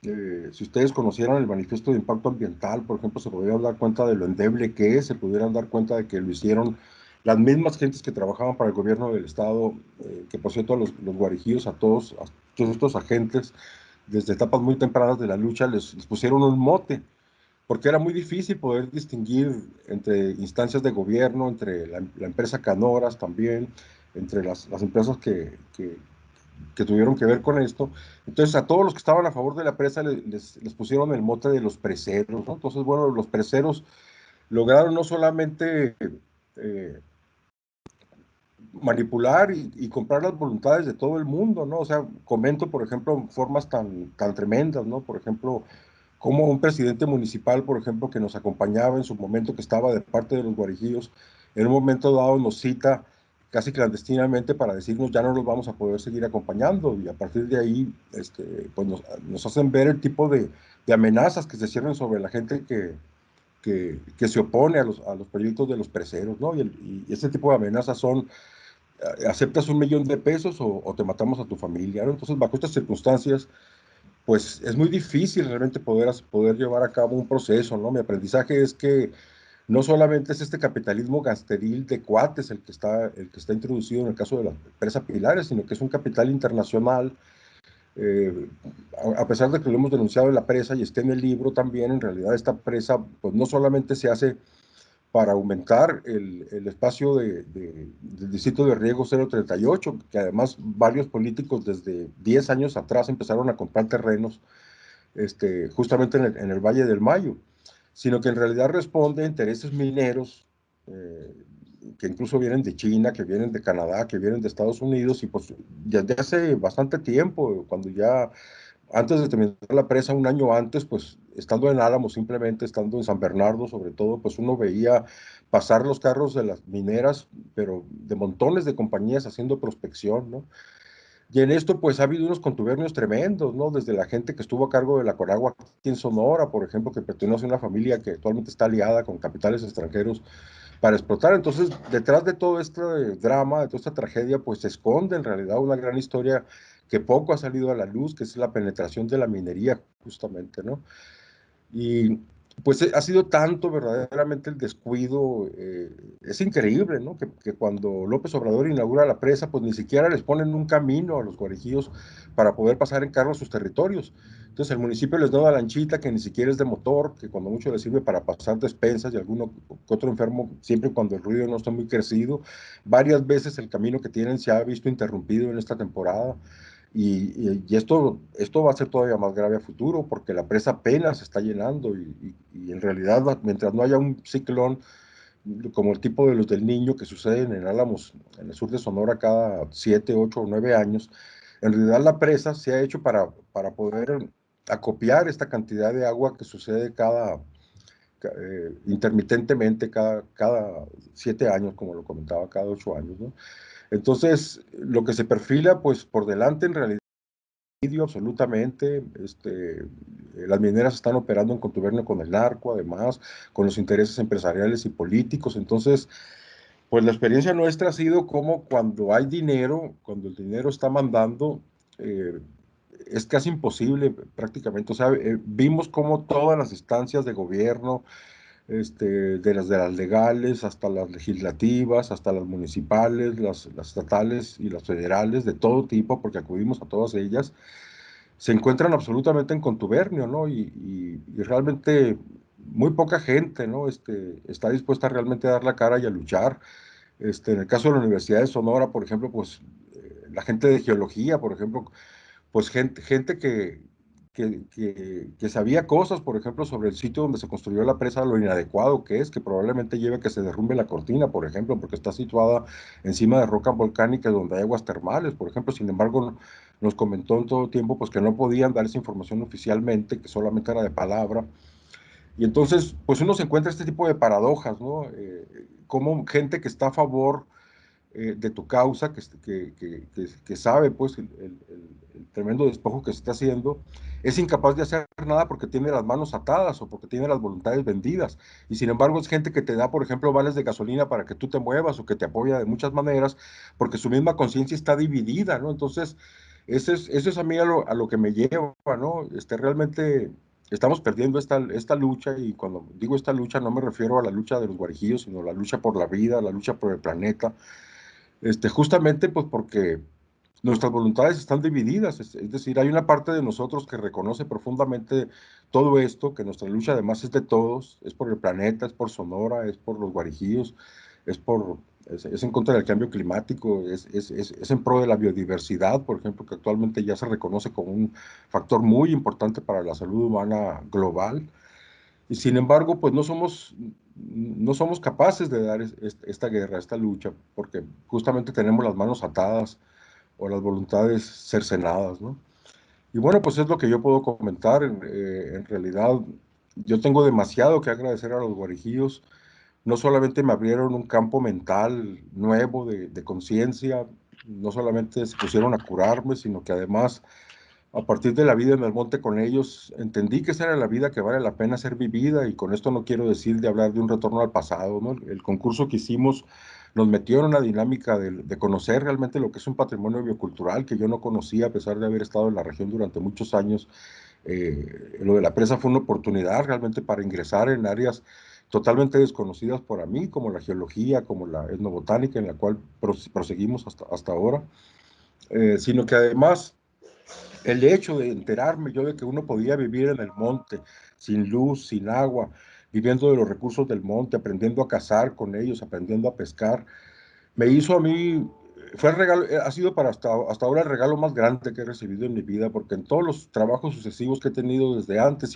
Si ustedes conocieran el manifiesto de impacto ambiental, por ejemplo, se podrían dar cuenta de lo endeble que es, se pudieran dar cuenta de que lo hicieron las mismas gentes que trabajaban para el gobierno del Estado, que por cierto los guarijíos, a todos estos agentes, desde etapas muy tempranas de la lucha, les pusieron un mote, porque era muy difícil poder distinguir entre instancias de gobierno, entre la empresa Canoras también, entre las empresas que tuvieron que ver con esto. Entonces, a todos los que estaban a favor de la presa les pusieron el mote de los preseros, ¿no? Entonces, bueno, los preseros lograron no solamente manipular y comprar las voluntades de todo el mundo, ¿no? O sea, comento, por ejemplo, formas tan tremendas, ¿no? Por ejemplo, como un presidente municipal, por ejemplo, que nos acompañaba en su momento, que estaba de parte de los guarijíos, en un momento dado nos cita casi clandestinamente para decirnos ya no los vamos a poder seguir acompañando, y a partir de ahí pues nos hacen ver el tipo de amenazas que se cierran sobre la gente que se opone a los proyectos de los preseros, ¿no? Y ese tipo de amenazas son: aceptas $1,000,000 o te matamos a tu familia, ¿no? Entonces, bajo estas circunstancias, pues es muy difícil realmente poder llevar a cabo un proceso, ¿no? Mi aprendizaje es que no solamente es este capitalismo gangsteril de cuates el que está introducido en el caso de la empresa Pilares, sino que es un capital internacional. eh, a pesar de que lo hemos denunciado en la presa y esté en el libro también, en realidad esta presa pues no solamente se hace para aumentar el espacio del distrito de riego 038, que además varios políticos desde 10 años atrás empezaron a comprar terrenos justamente en el Valle del Mayo, sino que en realidad responde a intereses mineros que incluso vienen de China, que vienen de Canadá, que vienen de Estados Unidos, y pues desde hace bastante tiempo, cuando ya antes de terminar la presa, un año antes, pues estando en Álamo, simplemente estando en San Bernardo sobre todo, pues uno veía pasar los carros de las mineras, pero de montones de compañías haciendo prospección, ¿no? Y en esto pues ha habido unos contubernios tremendos, ¿no? Desde la gente que estuvo a cargo de la Conagua aquí en Sonora, por ejemplo, que pertenece a una familia que actualmente está aliada con capitales extranjeros para explotar. Entonces, detrás de todo este drama, de toda esta tragedia, pues se esconde en realidad una gran historia que poco ha salido a la luz, que es la penetración de la minería, justamente, ¿no? Y pues ha sido tanto verdaderamente el descuido, es increíble, ¿no? Que cuando López Obrador inaugura la presa, pues ni siquiera les ponen un camino a los guarijíos para poder pasar en carro a sus territorios. Entonces el municipio les da una lanchita que ni siquiera es de motor, que cuando mucho les sirve para pasar despensas y alguno que otro enfermo, siempre cuando el ruido no está muy crecido. Varias veces el camino que tienen se ha visto interrumpido en esta temporada. Y esto va a ser todavía más grave a futuro, porque la presa apenas se está llenando, y en realidad, mientras no haya un ciclón como el tipo de los del Niño que suceden en Álamos, en el sur de Sonora, cada 7, 8 o 9 años, en realidad la presa se ha hecho para poder acopiar esta cantidad de agua que sucede intermitentemente cada 7 años, como lo comentaba, cada 8 años, ¿no? Entonces, lo que se perfila, pues por delante en realidad, absolutamente, las mineras están operando en contubernio con el narco, además, con los intereses empresariales y políticos. Entonces, pues la experiencia nuestra ha sido como cuando hay dinero, cuando el dinero está mandando, eh, es casi imposible prácticamente. O sea, vimos como todas las instancias de gobierno, de las legales hasta las legislativas, hasta las municipales, las estatales y las federales, de todo tipo, porque acudimos a todas ellas, se encuentran absolutamente en contubernio, ¿no? Y realmente muy poca gente, ¿no? Está dispuesta realmente a dar la cara y a luchar. En el caso de la Universidad de Sonora, por ejemplo, pues la gente de geología, por ejemplo, pues gente que sabía cosas, por ejemplo, sobre el sitio donde se construyó la presa, lo inadecuado que es, que probablemente lleve a que se derrumbe la cortina, por ejemplo, porque está situada encima de rocas volcánicas donde hay aguas termales, por ejemplo. Sin embargo, nos comentó en todo tiempo pues, que no podían dar esa información oficialmente, que solamente era de palabra. Y entonces, pues uno se encuentra este tipo de paradojas, ¿no? Como gente que está a favor de tu causa, que sabe pues el tremendo despojo que se está haciendo, es incapaz de hacer nada porque tiene las manos atadas o porque tiene las voluntades vendidas. Y sin embargo es gente que te da, por ejemplo, vales de gasolina para que tú te muevas o que te apoya de muchas maneras porque su misma conciencia está dividida, ¿no? Entonces, eso es a mí a lo que me lleva, ¿no? Realmente estamos perdiendo esta lucha, y cuando digo esta lucha no me refiero a la lucha de los guarijillos, sino la lucha por la vida, la lucha por el planeta, justamente pues porque nuestras voluntades están divididas, es decir, hay una parte de nosotros que reconoce profundamente todo esto, que nuestra lucha además es de todos, es por el planeta, es por Sonora, es por los guarijíos, es en contra del cambio climático, es en pro de la biodiversidad, por ejemplo, que actualmente ya se reconoce como un factor muy importante para la salud humana global. Y sin embargo, pues no somos capaces de dar esta guerra, esta lucha, porque justamente tenemos las manos atadas o las voluntades cercenadas, ¿no? Y bueno, pues es lo que yo puedo comentar. En realidad, yo tengo demasiado que agradecer a los guarijíos. No solamente me abrieron un campo mental nuevo de conciencia, no solamente se pusieron a curarme, sino que además a partir de la vida en el monte con ellos, entendí que esa era la vida que vale la pena ser vivida, y con esto no quiero decir de hablar de un retorno al pasado, ¿no? El concurso que hicimos nos metió en una dinámica de conocer realmente lo que es un patrimonio biocultural que yo no conocía a pesar de haber estado en la región durante muchos años. Lo de la presa fue una oportunidad realmente para ingresar en áreas totalmente desconocidas para mí, como la geología, como la etnobotánica, en la cual proseguimos hasta ahora, sino que además el hecho de enterarme yo de que uno podía vivir en el monte, sin luz, sin agua, viviendo de los recursos del monte, aprendiendo a cazar con ellos, aprendiendo a pescar, me hizo a mí, fue el regalo, ha sido para hasta ahora el regalo más grande que he recibido en mi vida, porque en todos los trabajos sucesivos que he tenido desde antes,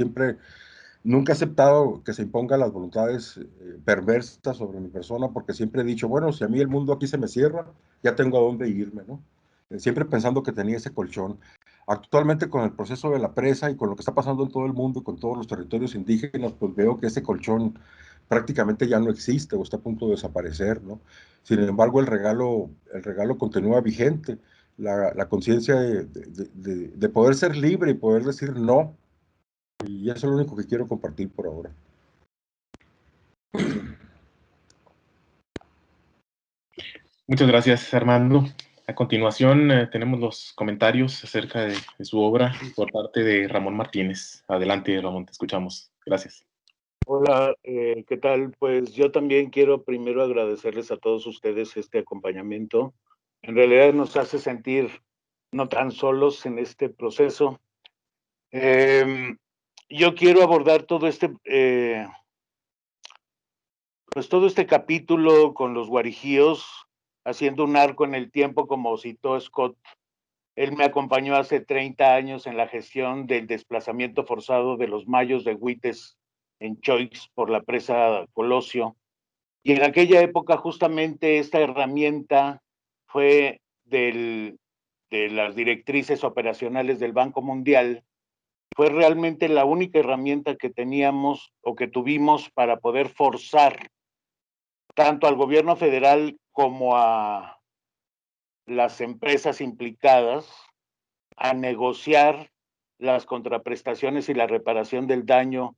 nunca he aceptado que se impongan las voluntades perversas sobre mi persona, porque siempre he dicho, bueno, si a mí el mundo aquí se me cierra, ya tengo a dónde irme, ¿no? Siempre pensando que tenía ese colchón. Actualmente, con el proceso de la presa y con lo que está pasando en todo el mundo, con todos los territorios indígenas, pues veo que ese colchón prácticamente ya no existe o está a punto de desaparecer, ¿no? Sin embargo, el regalo continúa vigente. La conciencia de poder ser libre y poder decir no, y eso es lo único que quiero compartir por ahora. Muchas gracias, Armando. A continuación, tenemos los comentarios acerca de su obra por parte de Ramón Martínez. Adelante, Ramón, te escuchamos. Gracias. Hola, ¿qué tal? Pues yo también quiero primero agradecerles a todos ustedes este acompañamiento. En realidad nos hace sentir no tan solos en este proceso. Yo quiero abordar todo todo este capítulo con los guarijíos, haciendo un arco en el tiempo, como citó Scott. Él me acompañó hace 30 años en la gestión del desplazamiento forzado de los mayos de Huites en Choix por la presa Colosio. Y en aquella época justamente esta herramienta fue de las directrices operacionales del Banco Mundial. Fue realmente la única herramienta que teníamos o que tuvimos para poder forzar tanto al gobierno federal como a las empresas implicadas a negociar las contraprestaciones y la reparación del daño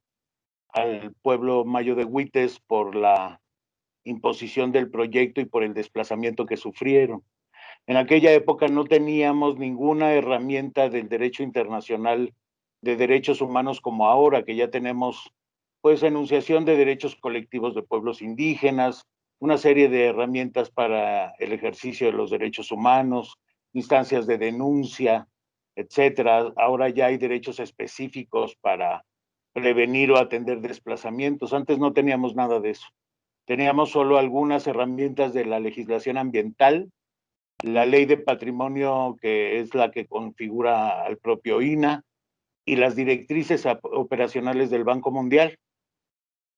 al pueblo mayo de Huites por la imposición del proyecto y por el desplazamiento que sufrieron. En aquella época no teníamos ninguna herramienta del derecho internacional de derechos humanos como ahora, que ya tenemos pues enunciación de derechos colectivos de pueblos indígenas, una serie de herramientas para el ejercicio de los derechos humanos, instancias de denuncia, etcétera. Ahora ya hay derechos específicos para prevenir o atender desplazamientos. Antes no teníamos nada de eso. Teníamos solo algunas herramientas de la legislación ambiental, la ley de patrimonio, que es la que configura al propio INAH, y las directrices operacionales del Banco Mundial.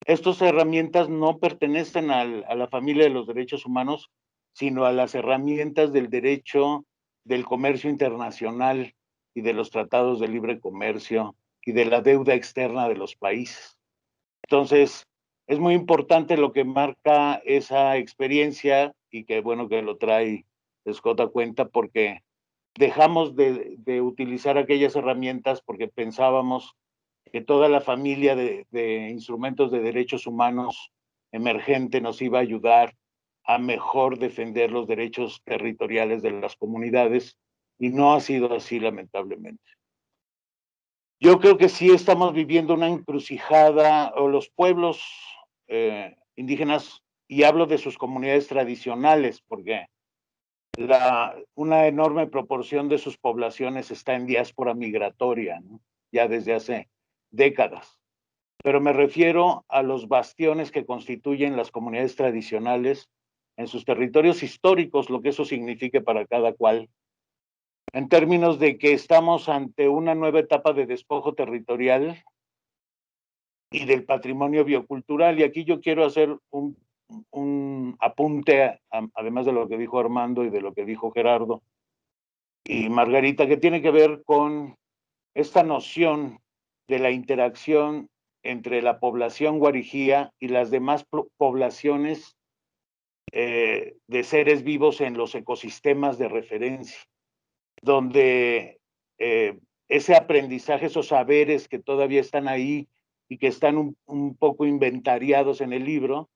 Estas herramientas no pertenecen a la familia de los derechos humanos, sino a las herramientas del derecho del comercio internacional y de los tratados de libre comercio y de la deuda externa de los países. Entonces, es muy importante lo que marca esa experiencia y que bueno que lo trae Scott a cuenta, porque dejamos de utilizar aquellas herramientas porque pensábamos que toda la familia de instrumentos de derechos humanos emergente nos iba a ayudar a mejor defender los derechos territoriales de las comunidades, y no ha sido así, lamentablemente. Yo creo que sí estamos viviendo una encrucijada, o los pueblos indígenas, y hablo de sus comunidades tradicionales, porque una enorme proporción de sus poblaciones está en diáspora migratoria, ¿no? Ya desde hace décadas. Pero me refiero a los bastiones que constituyen las comunidades tradicionales en sus territorios históricos, lo que eso signifique para cada cual, en términos de que estamos ante una nueva etapa de despojo territorial y del patrimonio biocultural. Y aquí yo quiero hacer un apunte, además de lo que dijo Armando y de lo que dijo Gerardo y Margarita, que tiene que ver con esta noción de la interacción entre la población guarijía y las demás poblaciones de seres vivos en los ecosistemas de referencia, donde ese aprendizaje, esos saberes que todavía están ahí y que están un poco inventariados en el libro,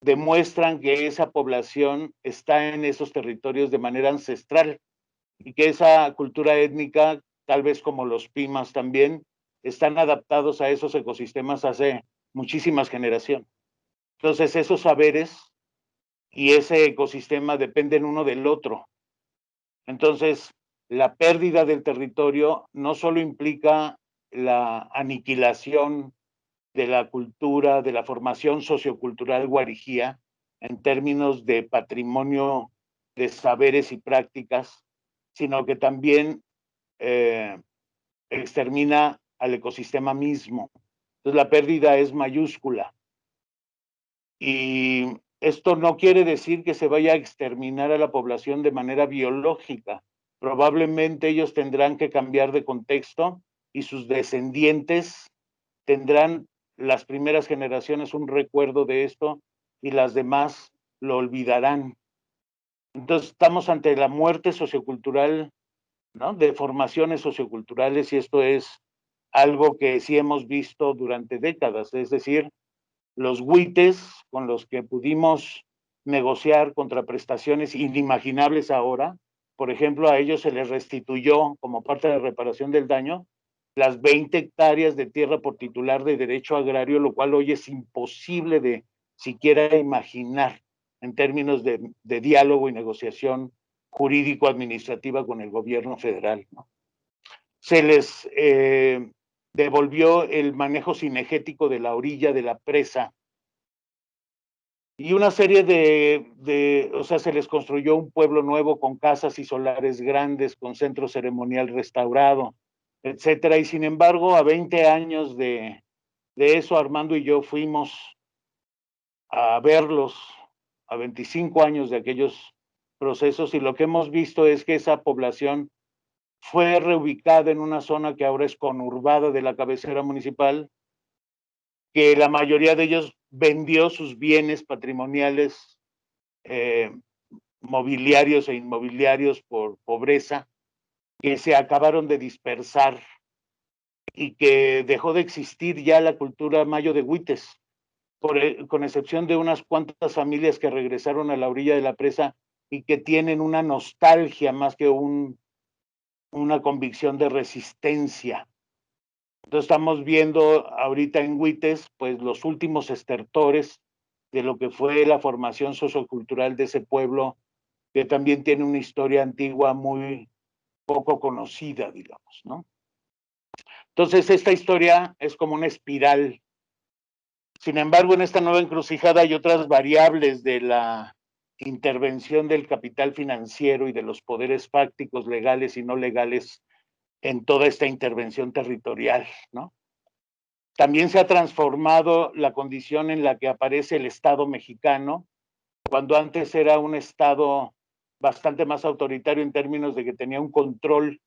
demuestran que esa población está en esos territorios de manera ancestral y que esa cultura étnica, tal vez como los Pimas también, están adaptados a esos ecosistemas hace muchísimas generaciones. Entonces, esos saberes y ese ecosistema dependen uno del otro. Entonces, la pérdida del territorio no solo implica la aniquilación de la cultura, de la formación sociocultural guarijía, en términos de patrimonio de saberes y prácticas, sino que también extermina al ecosistema mismo. Entonces la pérdida es mayúscula. Y esto no quiere decir que se vaya a exterminar a la población de manera biológica. Probablemente ellos tendrán que cambiar de contexto y sus descendientes tendrán, las primeras generaciones, un recuerdo de esto y las demás lo olvidarán. Entonces estamos ante la muerte sociocultural, ¿no? De formaciones socioculturales, y esto es algo que sí hemos visto durante décadas, es decir, los huites con los que pudimos negociar contraprestaciones inimaginables ahora, por ejemplo, a ellos se les restituyó como parte de la reparación del daño las 20 hectáreas de tierra por titular de derecho agrario, lo cual hoy es imposible de siquiera imaginar en términos de diálogo y negociación jurídico-administrativa con el gobierno federal, ¿no? Se les devolvió el manejo cinegético de la orilla de la presa y una serie o sea, se les construyó un pueblo nuevo con casas y solares grandes, con centro ceremonial restaurado, etcétera. Y sin embargo, a 20 años de eso, Armando y yo fuimos a verlos, a 25 años de aquellos procesos, y lo que hemos visto es que esa población fue reubicada en una zona que ahora es conurbada de la cabecera municipal, que la mayoría de ellos vendió sus bienes patrimoniales, mobiliarios e inmobiliarios por pobreza, que se acabaron de dispersar y que dejó de existir ya la cultura mayo de Huites, con excepción de unas cuantas familias que regresaron a la orilla de la presa y que tienen una nostalgia más que una convicción de resistencia. Entonces estamos viendo ahorita en Huites, pues los últimos estertores de lo que fue la formación sociocultural de ese pueblo, que también tiene una historia antigua muy poco conocida, digamos, ¿no? Entonces esta historia es como una espiral. Sin embargo, en esta nueva encrucijada hay otras variables de la intervención del capital financiero y de los poderes fácticos, legales y no legales en toda esta intervención territorial, ¿no? También se ha transformado la condición en la que aparece el Estado mexicano, cuando antes era un Estado bastante más autoritario en términos de que tenía un control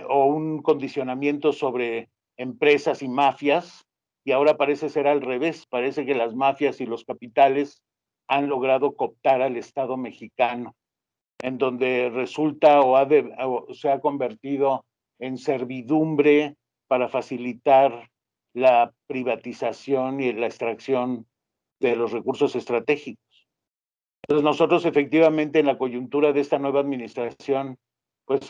o un condicionamiento sobre empresas y mafias, y ahora parece ser al revés, parece que las mafias y los capitales han logrado cooptar al Estado mexicano, en donde resulta o se ha convertido en servidumbre para facilitar la privatización y la extracción de los recursos estratégicos. Entonces nosotros efectivamente en la coyuntura de esta nueva administración, pues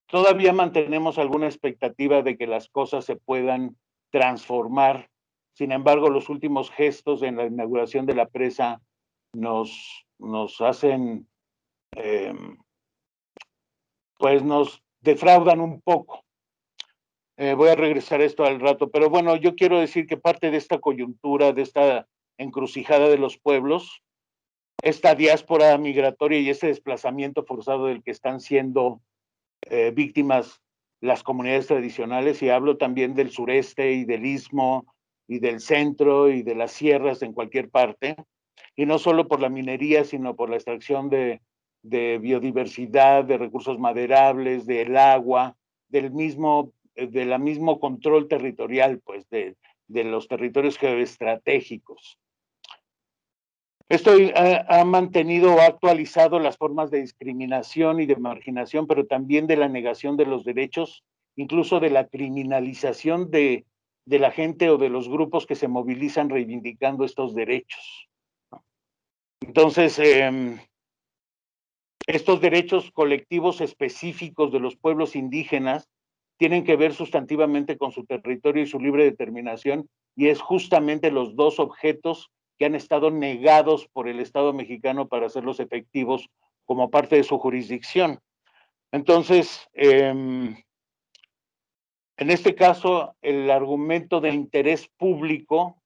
todavía mantenemos alguna expectativa de que las cosas se puedan transformar. Sin embargo, los últimos gestos en la inauguración de la presa nos hacen, pues nos defraudan un poco. Voy a regresar a esto al rato, pero bueno, yo quiero decir que parte de esta coyuntura, de esta encrucijada de los pueblos, esta diáspora migratoria y este desplazamiento forzado del que están siendo víctimas las comunidades tradicionales, y hablo también del sureste y del istmo y del centro y de las sierras en cualquier parte, y no solo por la minería, sino por la extracción de biodiversidad, de recursos maderables, del agua, del mismo control territorial, pues de los territorios geoestratégicos. Esto ha mantenido o ha actualizado las formas de discriminación y de marginación, pero también de la negación de los derechos, incluso de la criminalización de la gente o de los grupos que se movilizan reivindicando estos derechos. Entonces, estos derechos colectivos específicos de los pueblos indígenas tienen que ver sustantivamente con su territorio y su libre determinación, y es justamente los dos objetos que han estado negados por el Estado mexicano para hacerlos efectivos como parte de su jurisdicción. Entonces, en este caso, el argumento de interés público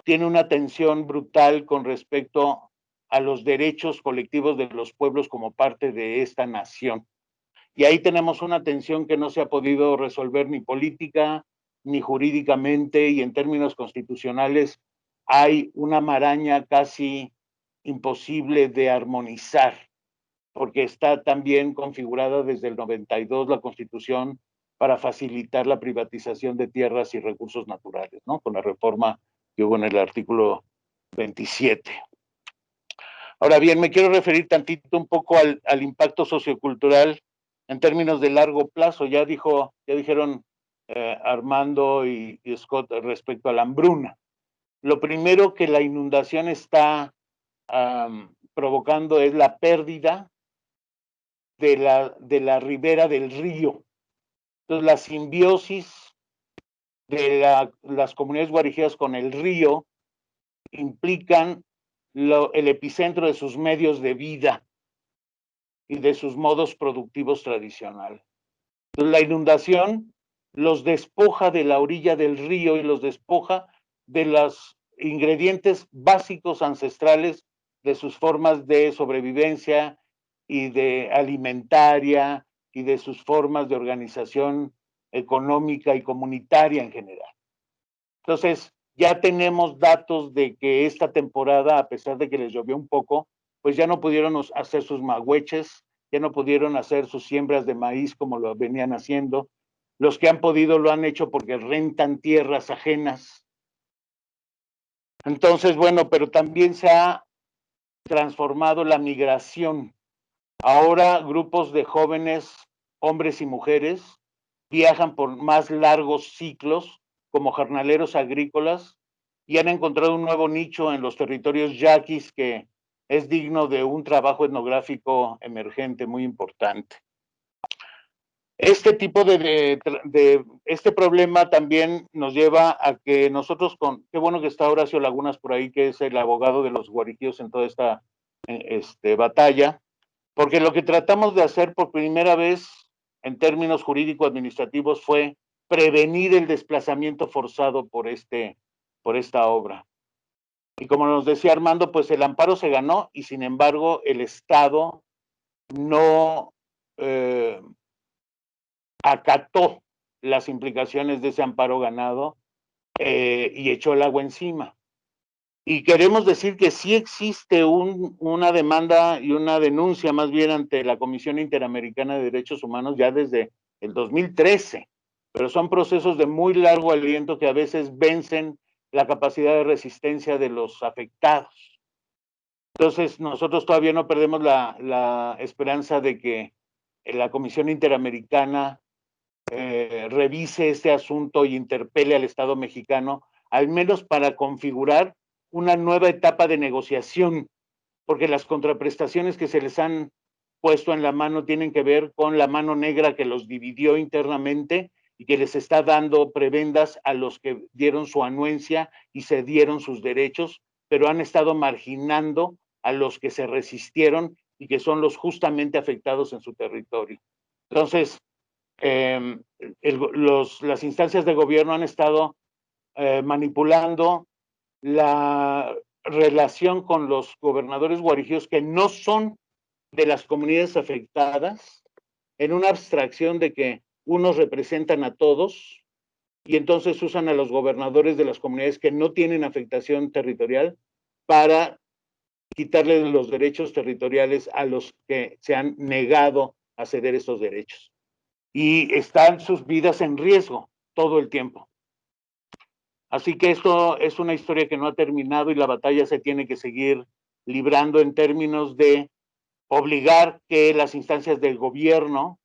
tiene una tensión brutal con respecto a los derechos colectivos de los pueblos como parte de esta nación. Y ahí tenemos una tensión que no se ha podido resolver ni política ni jurídicamente, y en términos constitucionales hay una maraña casi imposible de armonizar, porque está también configurada desde el 92 la Constitución para facilitar la privatización de tierras y recursos naturales, ¿no? Con la reforma que hubo en el artículo 27. Ahora bien, me quiero referir tantito un poco al impacto sociocultural en términos de largo plazo. Ya dijeron Armando y Scott respecto a la hambruna. Lo primero que la inundación está provocando es la pérdida de la ribera del río. Entonces, la simbiosis de las comunidades guarijeas con el río implican el epicentro de sus medios de vida y de sus modos productivos tradicionales. Entonces, la inundación los despoja de la orilla del río y los despoja de los ingredientes básicos ancestrales de sus formas de sobrevivencia y de alimentaria y de sus formas de organización económica y comunitaria en general. Entonces, ya tenemos datos de que esta temporada, a pesar de que les llovió un poco, pues ya no pudieron hacer sus magüeches, ya no pudieron hacer sus siembras de maíz como lo venían haciendo. Los que han podido lo han hecho porque rentan tierras ajenas. Entonces, bueno, pero también se ha transformado la migración. Ahora grupos de jóvenes, hombres y mujeres, viajan por más largos ciclos como jornaleros agrícolas y han encontrado un nuevo nicho en los territorios yaquis que es digno de un trabajo etnográfico emergente muy importante. Este tipo este problema también nos lleva a que nosotros qué bueno que está Horacio Lagunas por ahí, que es el abogado de los guarijíos en toda esta batalla, porque lo que tratamos de hacer por primera vez en términos jurídico-administrativos fue prevenir el desplazamiento forzado por esta obra. Y como nos decía Armando, pues el amparo se ganó y sin embargo el Estado no acató las implicaciones de ese amparo ganado y echó el agua encima. Y queremos decir que sí existe una demanda y una denuncia más bien ante la Comisión Interamericana de Derechos Humanos ya desde el 2013, pero son procesos de muy largo aliento que a veces vencen la capacidad de resistencia de los afectados. Entonces, nosotros todavía no perdemos la esperanza de que la Comisión Interamericana revise este asunto y interpele al Estado mexicano, al menos para configurar una nueva etapa de negociación, porque las contraprestaciones que se les han puesto en la mano tienen que ver con la mano negra que los dividió internamente y que les está dando prebendas a los que dieron su anuencia y cedieron sus derechos, pero han estado marginando a los que se resistieron y que son los justamente afectados en su territorio. Entonces, las instancias de gobierno han estado manipulando la relación con los gobernadores guarijíos que no son de las comunidades afectadas, en una abstracción de que unos representan a todos y entonces usan a los gobernadores de las comunidades que no tienen afectación territorial para quitarle los derechos territoriales a los que se han negado a ceder esos derechos. Y están sus vidas en riesgo todo el tiempo. Así que esto es una historia que no ha terminado y la batalla se tiene que seguir librando en términos de obligar que las instancias del gobierno,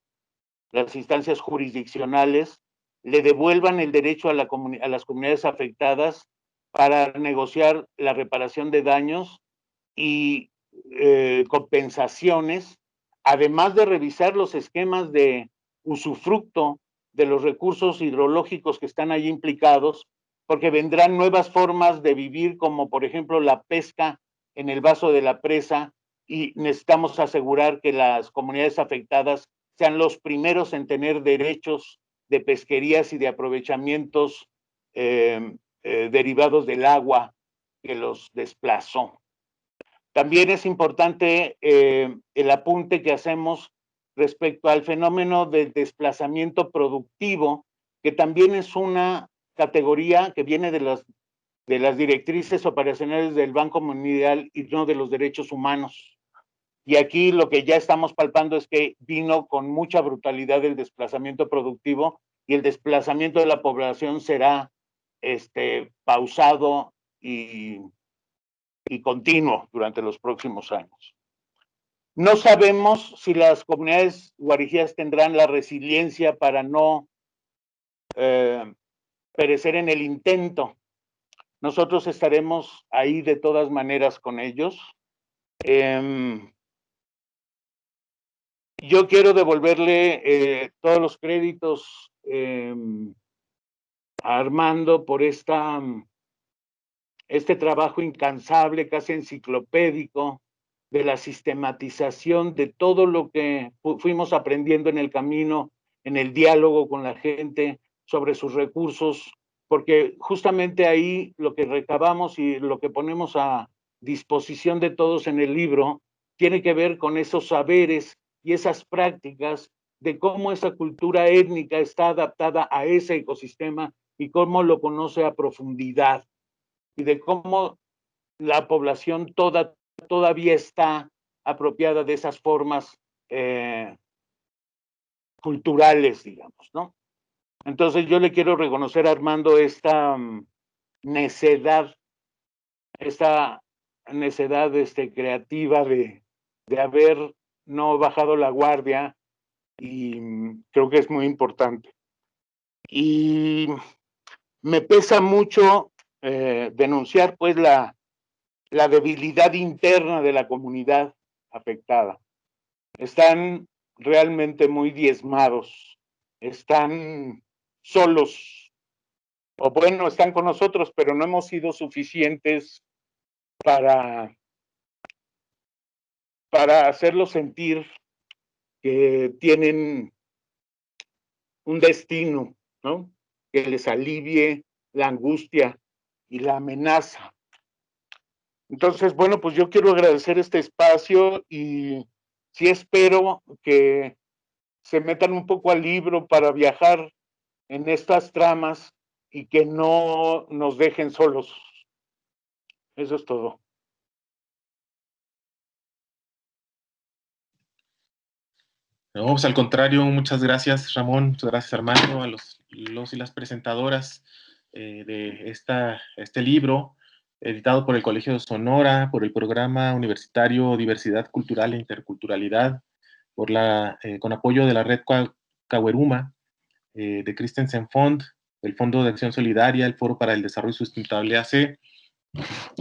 las instancias jurisdiccionales, le devuelvan el derecho a las comunidades afectadas para negociar la reparación de daños y compensaciones, además de revisar los esquemas de usufructo de los recursos hidrológicos que están ahí implicados, porque vendrán nuevas formas de vivir, como por ejemplo la pesca en el vaso de la presa, y necesitamos asegurar que las comunidades afectadas sean los primeros en tener derechos de pesquerías y de aprovechamientos derivados del agua que los desplazó. También es importante el apunte que hacemos respecto al fenómeno del desplazamiento productivo, que también es una categoría que viene de las directrices operacionales del Banco Mundial y no de los derechos humanos. Y aquí lo que ya estamos palpando es que vino con mucha brutalidad el desplazamiento productivo y el desplazamiento de la población será pausado y continuo durante los próximos años. No sabemos si las comunidades guarijías tendrán la resiliencia para no perecer en el intento. Nosotros estaremos ahí de todas maneras con ellos. Yo quiero devolverle todos los créditos a Armando por este trabajo incansable, casi enciclopédico, de la sistematización de todo lo que fuimos aprendiendo en el camino, en el diálogo con la gente sobre sus recursos, porque justamente ahí lo que recabamos y lo que ponemos a disposición de todos en el libro tiene que ver con esos saberes y esas prácticas de cómo esa cultura étnica está adaptada a ese ecosistema y cómo lo conoce a profundidad, y de cómo la población todavía está apropiada de esas formas culturales, digamos, ¿no? Entonces yo le quiero reconocer a Armando esta necedad creativa de haber no bajado la guardia, y creo que es muy importante. Y me pesa mucho denunciar pues la debilidad interna de la comunidad afectada. Están realmente muy diezmados, están solos, o bueno, están con nosotros, pero no hemos sido suficientes para hacerlos sentir que tienen un destino, ¿no? Que les alivie la angustia y la amenaza. Entonces, bueno, pues yo quiero agradecer este espacio y sí espero que se metan un poco al libro para viajar en estas tramas y que no nos dejen solos. Eso es todo. No, pues al contrario, muchas gracias, Ramón, muchas gracias, Armando, a los y las presentadoras de este libro, editado por el Colegio de Sonora, por el Programa Universitario Diversidad Cultural e Interculturalidad, con apoyo de la Red Cahueruma, de Christensen Fund, el Fondo de Acción Solidaria, el Foro para el Desarrollo Sustentable AC.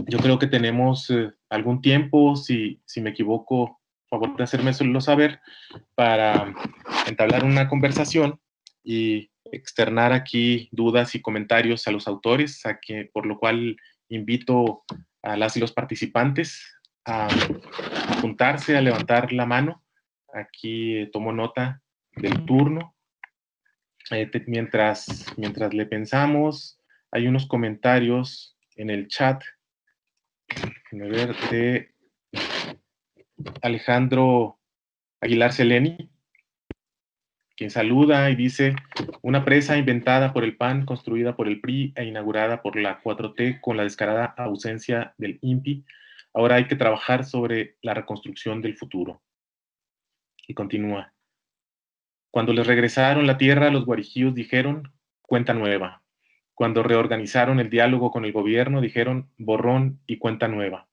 Yo creo que tenemos algún tiempo, si me equivoco, por favor de hacerme solo saber, para entablar una conversación y externar aquí dudas y comentarios a los autores, por lo cual invito a las y los participantes a apuntarse, a levantar la mano. Aquí tomo nota del turno. Mientras le pensamos, hay unos comentarios en el chat, de Alejandro Aguilar Seleni, quien saluda y dice: una presa inventada por el PAN, construida por el PRI e inaugurada por la 4T con la descarada ausencia del INPI. Ahora hay que trabajar sobre la reconstrucción del futuro. Y continúa: cuando les regresaron la tierra, los guarijíos dijeron cuenta nueva. Cuando reorganizaron el diálogo con el gobierno, dijeron borrón y cuenta nueva.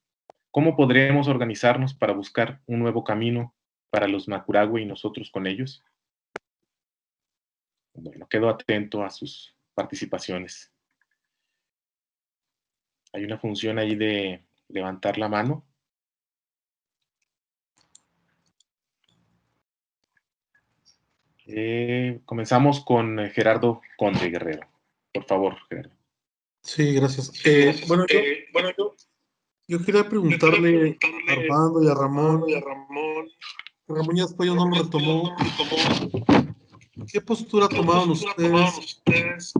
¿Cómo podremos organizarnos para buscar un nuevo camino para los Macuaragüe y nosotros con ellos? Bueno, quedo atento a sus participaciones. Hay una función ahí de levantar la mano. Comenzamos con Gerardo Conde Guerrero. Por favor, Gerardo. Sí, gracias. Yo quería preguntarle a Armando y a Ramón. Ramón ya después no lo retomó. ¿Qué postura tomaron ustedes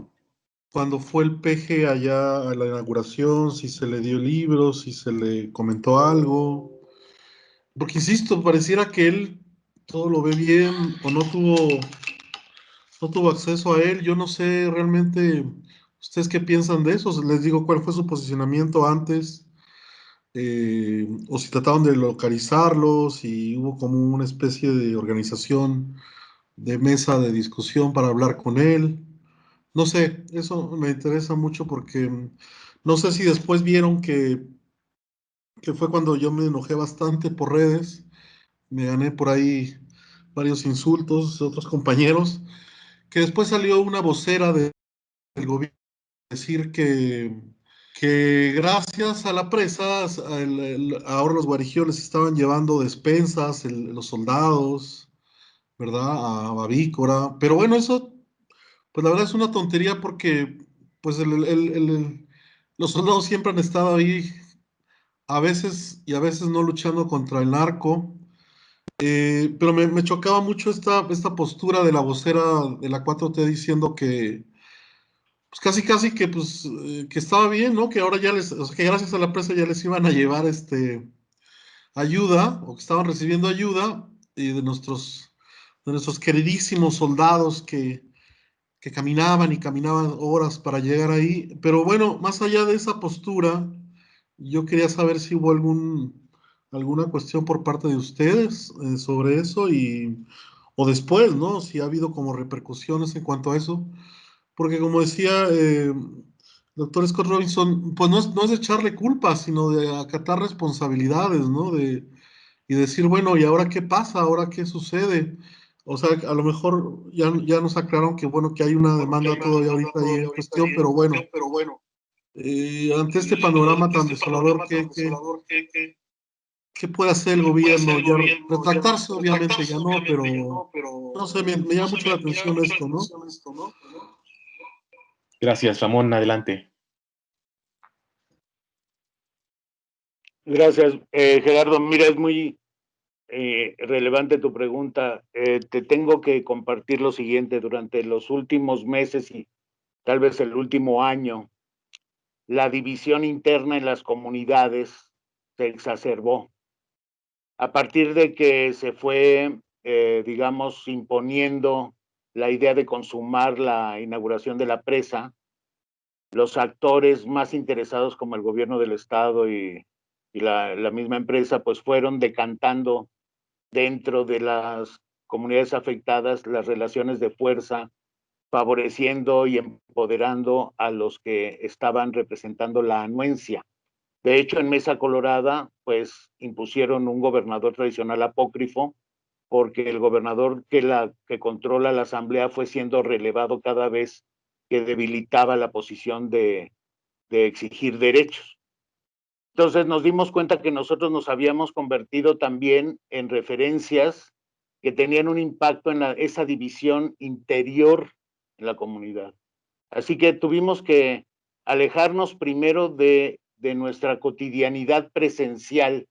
cuando fue el PG allá a la inauguración? Si se le dio el libro, si se le comentó algo. Porque insisto, pareciera que él todo lo ve bien o no tuvo acceso a él. Yo no sé realmente ustedes qué piensan de eso. Les digo cuál fue su posicionamiento antes. O si trataron de localizarlo, si hubo como una especie de organización de mesa de discusión para hablar con él. No sé, eso me interesa mucho porque no sé si después vieron que fue cuando yo me enojé bastante por redes, me gané por ahí varios insultos de otros compañeros, que después salió una vocera del gobierno a decir que gracias a la presa, ahora los guarijíos les estaban llevando despensas, los soldados, ¿verdad? A Bavícora. Pero bueno, eso, pues la verdad es una tontería porque pues los soldados siempre han estado ahí, a veces y a veces no luchando contra el narco. Pero me chocaba mucho esta postura de la vocera de la 4T diciendo que pues casi que pues que estaba bien, ¿no? Que ahora ya o sea, que gracias a la presa ya les iban a llevar ayuda, o que estaban recibiendo ayuda de nuestros queridísimos soldados que caminaban y caminaban horas para llegar ahí. Pero bueno, más allá de esa postura, yo quería saber si hubo alguna cuestión por parte de ustedes sobre eso o después, ¿no? Si ha habido como repercusiones en cuanto a eso. Porque como decía doctor Scott Robinson, pues no es de echarle culpa, sino de acatar responsabilidades, ¿no? Y decir, bueno, ¿y ahora qué pasa? ¿Ahora qué sucede? O sea, a lo mejor ya nos aclararon que, bueno, que hay una demanda todavía ahorita ahí en cuestión, pero bueno, ante este panorama tan desolador, ¿qué puede hacer el gobierno? Ya retractarse, obviamente, ya no, pero no sé, me llama mucho la atención esto, ¿no? Gracias, Ramón, adelante. Gracias, Gerardo. Mira, es muy relevante tu pregunta. Te tengo que compartir lo siguiente. Durante los últimos meses y tal vez el último año, la división interna en las comunidades se exacerbó. A partir de que se fue digamos, imponiendo la idea de consumar la inauguración de la presa, los actores más interesados como el gobierno del estado y la misma empresa, pues fueron decantando dentro de las comunidades afectadas las relaciones de fuerza, favoreciendo y empoderando a los que estaban representando la anuencia. De hecho, en Mesa Colorada, pues impusieron un gobernador tradicional apócrifo, porque el gobernador que controla la asamblea fue siendo relevado cada vez que debilitaba la posición de exigir derechos. Entonces nos dimos cuenta que nosotros nos habíamos convertido también en referencias que tenían un impacto en esa división interior en la comunidad. Así que tuvimos que alejarnos primero de nuestra cotidianidad presencial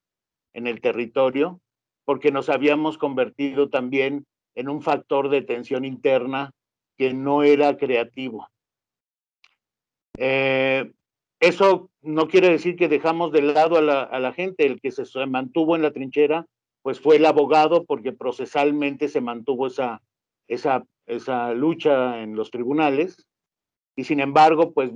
en el territorio, porque nos habíamos convertido también en un factor de tensión interna que no era creativo. Eso no quiere decir que dejamos de lado a la gente. El que se mantuvo en la trinchera, pues fue el abogado, porque procesalmente se mantuvo esa lucha en los tribunales, y sin embargo, pues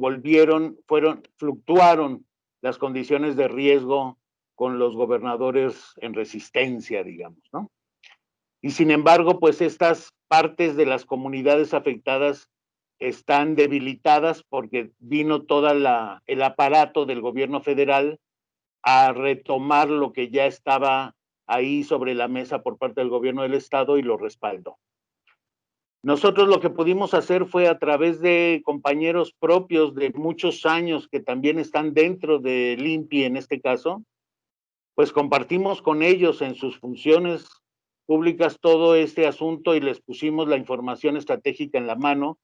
fluctuaron las condiciones de riesgo con los gobernadores en resistencia, digamos, ¿no? Y sin embargo, pues estas partes de las comunidades afectadas están debilitadas porque vino todo el aparato del gobierno federal a retomar lo que ya estaba ahí sobre la mesa por parte del gobierno del estado y lo respaldó. Nosotros lo que pudimos hacer fue, a través de compañeros propios de muchos años que también están dentro de LIMPI en este caso, pues compartimos con ellos en sus funciones públicas todo este asunto y les pusimos la información estratégica en la mano,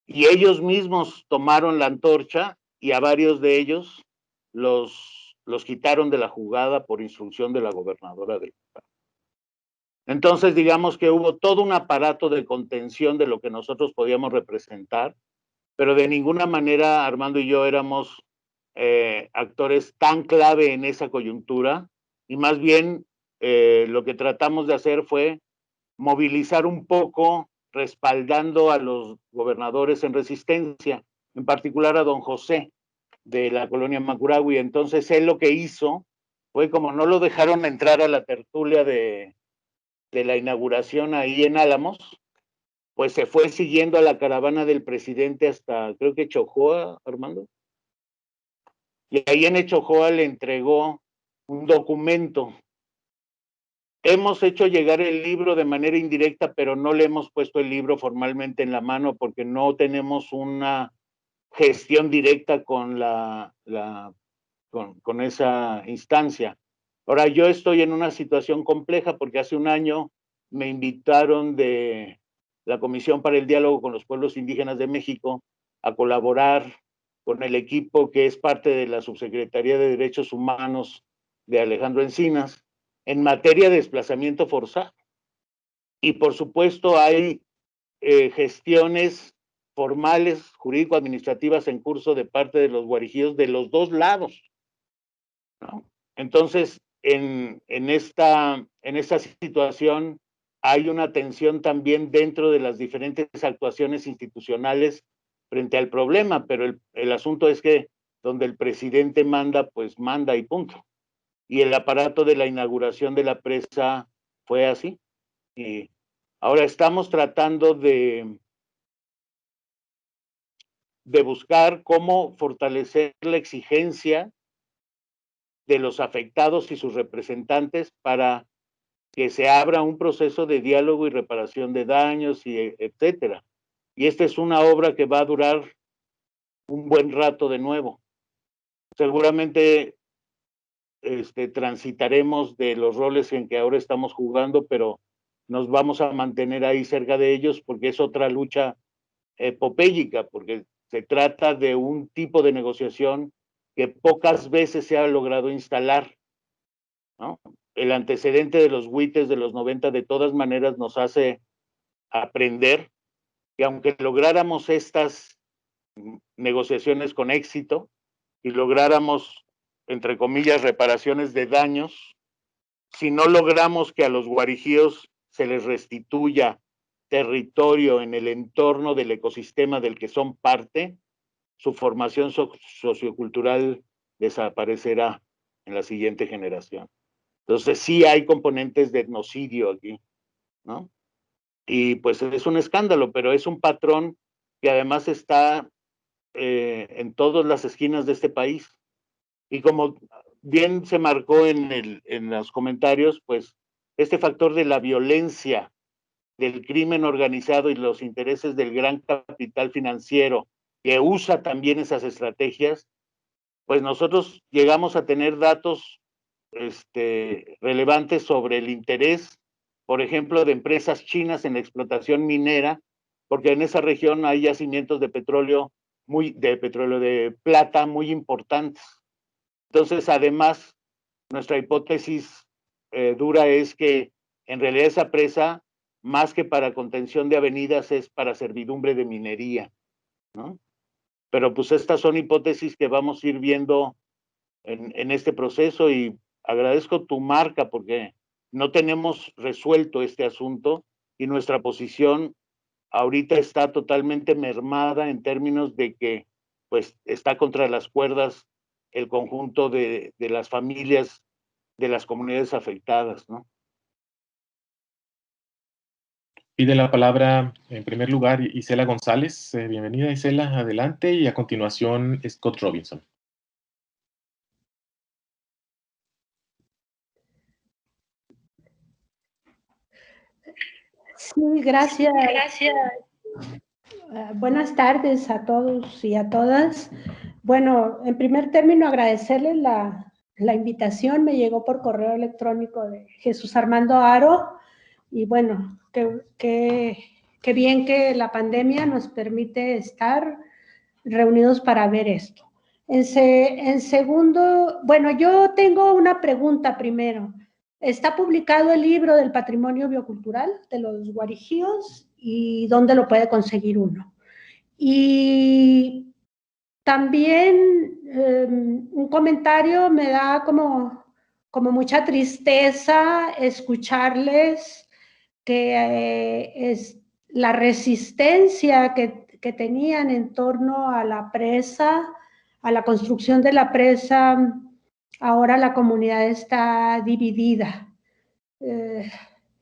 y ellos mismos tomaron la antorcha y a varios de ellos los quitaron de la jugada por instrucción de la gobernadora del estado. Entonces, digamos que hubo todo un aparato de contención de lo que nosotros podíamos representar, pero de ninguna manera Armando y yo éramos actores tan clave en esa coyuntura, y más bien lo que tratamos de hacer fue movilizar un poco, respaldando a los gobernadores en resistencia, en particular a don José de la colonia Macuragui. Entonces él lo que hizo fue, como no lo dejaron entrar a la tertulia de la inauguración ahí en Álamos, pues se fue siguiendo a la caravana del presidente hasta, creo que Chojoa, Armando. Y ahí en Chojoa le entregó un documento. Hemos hecho llegar el libro de manera indirecta, pero no le hemos puesto el libro formalmente en la mano porque no tenemos una gestión directa con con esa instancia. Ahora, yo estoy en una situación compleja porque hace un año me invitaron de la Comisión para el Diálogo con los Pueblos Indígenas de México a colaborar con el equipo que es parte de la Subsecretaría de Derechos Humanos de Alejandro Encinas en materia de desplazamiento forzado. Y por supuesto hay gestiones formales, jurídico-administrativas en curso de parte de los guarijíos de los dos lados, ¿no? Entonces, en esta situación hay una tensión también dentro de las diferentes actuaciones institucionales frente al problema, pero el asunto es que donde el presidente manda, pues manda y punto. Y el aparato de la inauguración de la presa fue así. Y ahora estamos tratando de buscar cómo fortalecer la exigencia de los afectados y sus representantes para que se abra un proceso de diálogo y reparación de daños, y etcétera. Y esta es una obra que va a durar un buen rato de nuevo. Seguramente transitaremos de los roles en que ahora estamos jugando, pero nos vamos a mantener ahí cerca de ellos porque es otra lucha epopéyica, porque se trata de un tipo de negociación que pocas veces se ha logrado instalar, ¿no? El antecedente de los huites de los 90 de todas maneras nos hace aprender que aunque lográramos estas negociaciones con éxito y lográramos, entre comillas, reparaciones de daños, si no logramos que a los guarijíos se les restituya territorio en el entorno del ecosistema del que son parte, su formación sociocultural desaparecerá en la siguiente generación. Entonces sí hay componentes de etnocidio aquí, ¿no? Y pues es un escándalo, pero es un patrón que además está en todas las esquinas de este país. Y como bien se marcó en los comentarios, pues este factor de la violencia, del crimen organizado y los intereses del gran capital financiero que usa también esas estrategias, pues nosotros llegamos a tener datos relevantes sobre el interés, por ejemplo, de empresas chinas en la explotación minera, porque en esa región hay yacimientos de petróleo, de plata muy importantes. Entonces, además, nuestra hipótesis dura es que en realidad esa presa, más que para contención de avenidas, es para servidumbre de minería, ¿no? Pero pues estas son hipótesis que vamos a ir viendo en este proceso, y agradezco tu marca porque no tenemos resuelto este asunto y nuestra posición ahorita está totalmente mermada en términos de que pues está contra las cuerdas el conjunto de las familias de las comunidades afectadas, ¿no? Pide la palabra en primer lugar Isela González. Bienvenida, Isela, adelante, y a continuación Scott Robinson. Sí, gracias. Buenas tardes a todos y a todas. Bueno, en primer término, agradecerles la invitación. Me llegó por correo electrónico de Jesús Armando Haro. Y bueno, qué bien que la pandemia nos permite estar reunidos para ver esto. En segundo, bueno, yo tengo una pregunta primero. Está publicado el libro del patrimonio biocultural de los guarijíos, y dónde lo puede conseguir uno. Y también un comentario: me da como mucha tristeza escucharles que es la resistencia que tenían en torno a la presa, a la construcción de la presa. Ahora la comunidad está dividida.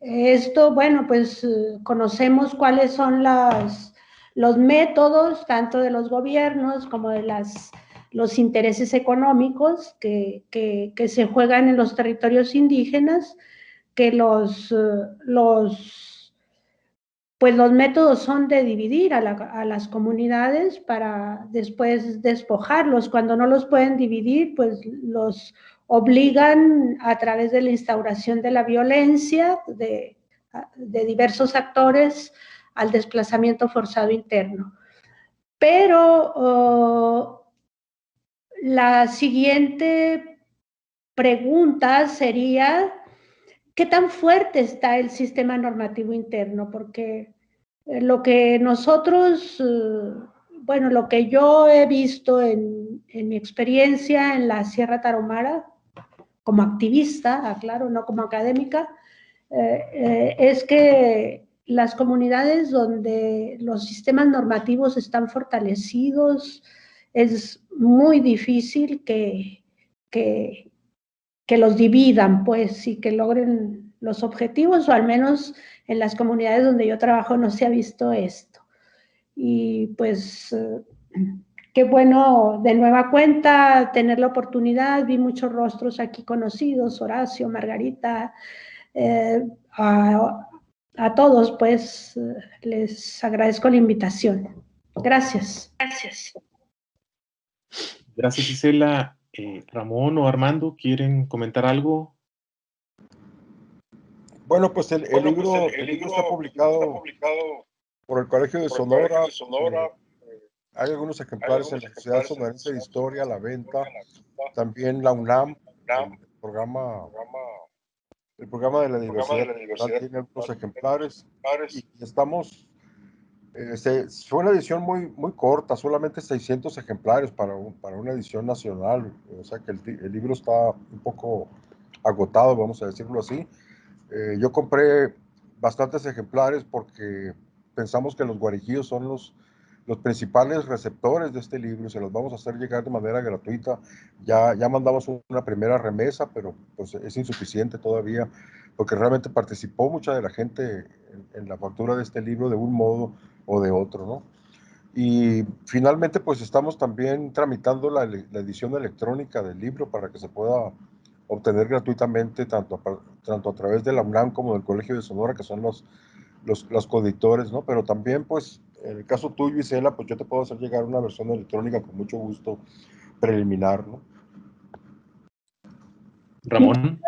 Esto, bueno, pues conocemos cuáles son los métodos, tanto de los gobiernos como de los intereses económicos que se juegan en los territorios indígenas, que los métodos son de dividir a las comunidades para después despojarlos. Cuando no los pueden dividir, pues los obligan a través de la instauración de la violencia de diversos actores al desplazamiento forzado interno. Pero la siguiente pregunta sería: ¿qué tan fuerte está el sistema normativo interno? Porque lo que nosotros, bueno, lo que yo he visto en mi experiencia en la Sierra Tarahumara, como activista, aclaro, no como académica, es que las comunidades donde los sistemas normativos están fortalecidos, es muy difícil que los dividan, pues, y que logren los objetivos, o al menos en las comunidades donde yo trabajo no se ha visto esto. Y pues qué bueno de nueva cuenta tener la oportunidad. Vi muchos rostros aquí conocidos: Horacio, Margarita, a todos, pues les agradezco la invitación. Gracias. Gracias, Isela. Ramón o Armando, ¿quieren comentar algo? Bueno, pues el libro está publicado por el Colegio de Sonora. Hay algunos ejemplares en la Sociedad Sonorense de Historia a la venta. También la UNAM, el programa de la Universidad tiene algunos ejemplares. Y estamos... fue una edición muy, muy corta, solamente 600 ejemplares para una edición nacional. O sea que el libro está un poco agotado, vamos a decirlo así. Yo compré bastantes ejemplares porque pensamos que los guarijíos son los principales receptores de este libro y se los vamos a hacer llegar de manera gratuita. Ya mandamos una primera remesa, pero pues es insuficiente todavía porque realmente participó mucha de la gente en la factura de este libro de un modo o de otro, ¿no? Y finalmente pues estamos también tramitando la edición electrónica del libro para que se pueda obtener gratuitamente tanto a través de la UNAM como del Colegio de Sonora, que son los coeditores, ¿no? Pero también, pues, en el caso tuyo, Isela, pues yo te puedo hacer llegar una versión electrónica con mucho gusto preliminar, ¿no? Ramón.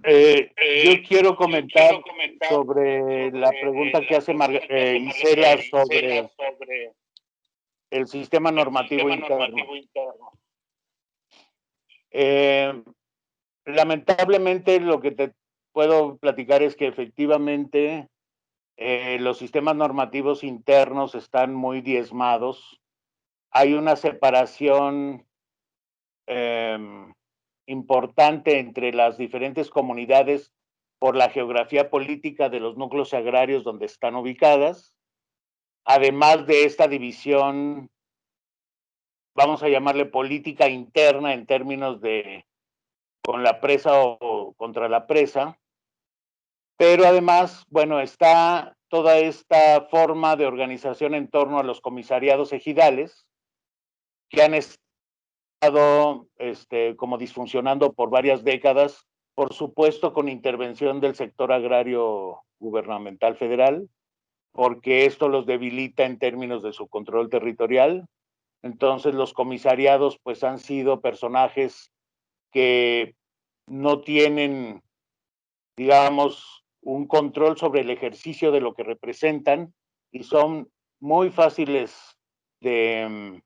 Yo quiero comentar sobre la pregunta que hace Isela sobre el sistema normativo interno. Lamentablemente, lo que te puedo platicar es que efectivamente los sistemas normativos internos están muy diezmados. Hay una separación importante entre las diferentes comunidades por la geografía política de los núcleos agrarios donde están ubicadas, además de esta división, vamos a llamarle política interna en términos de con la presa o contra la presa, pero además, bueno, está toda esta forma de organización en torno a los comisariados ejidales, que han estado como disfuncionando por varias décadas, por supuesto con intervención del sector agrario gubernamental federal, porque esto los debilita en términos de su control territorial. Entonces los comisariados pues han sido personajes que no tienen, digamos, un control sobre el ejercicio de lo que representan y son muy fáciles de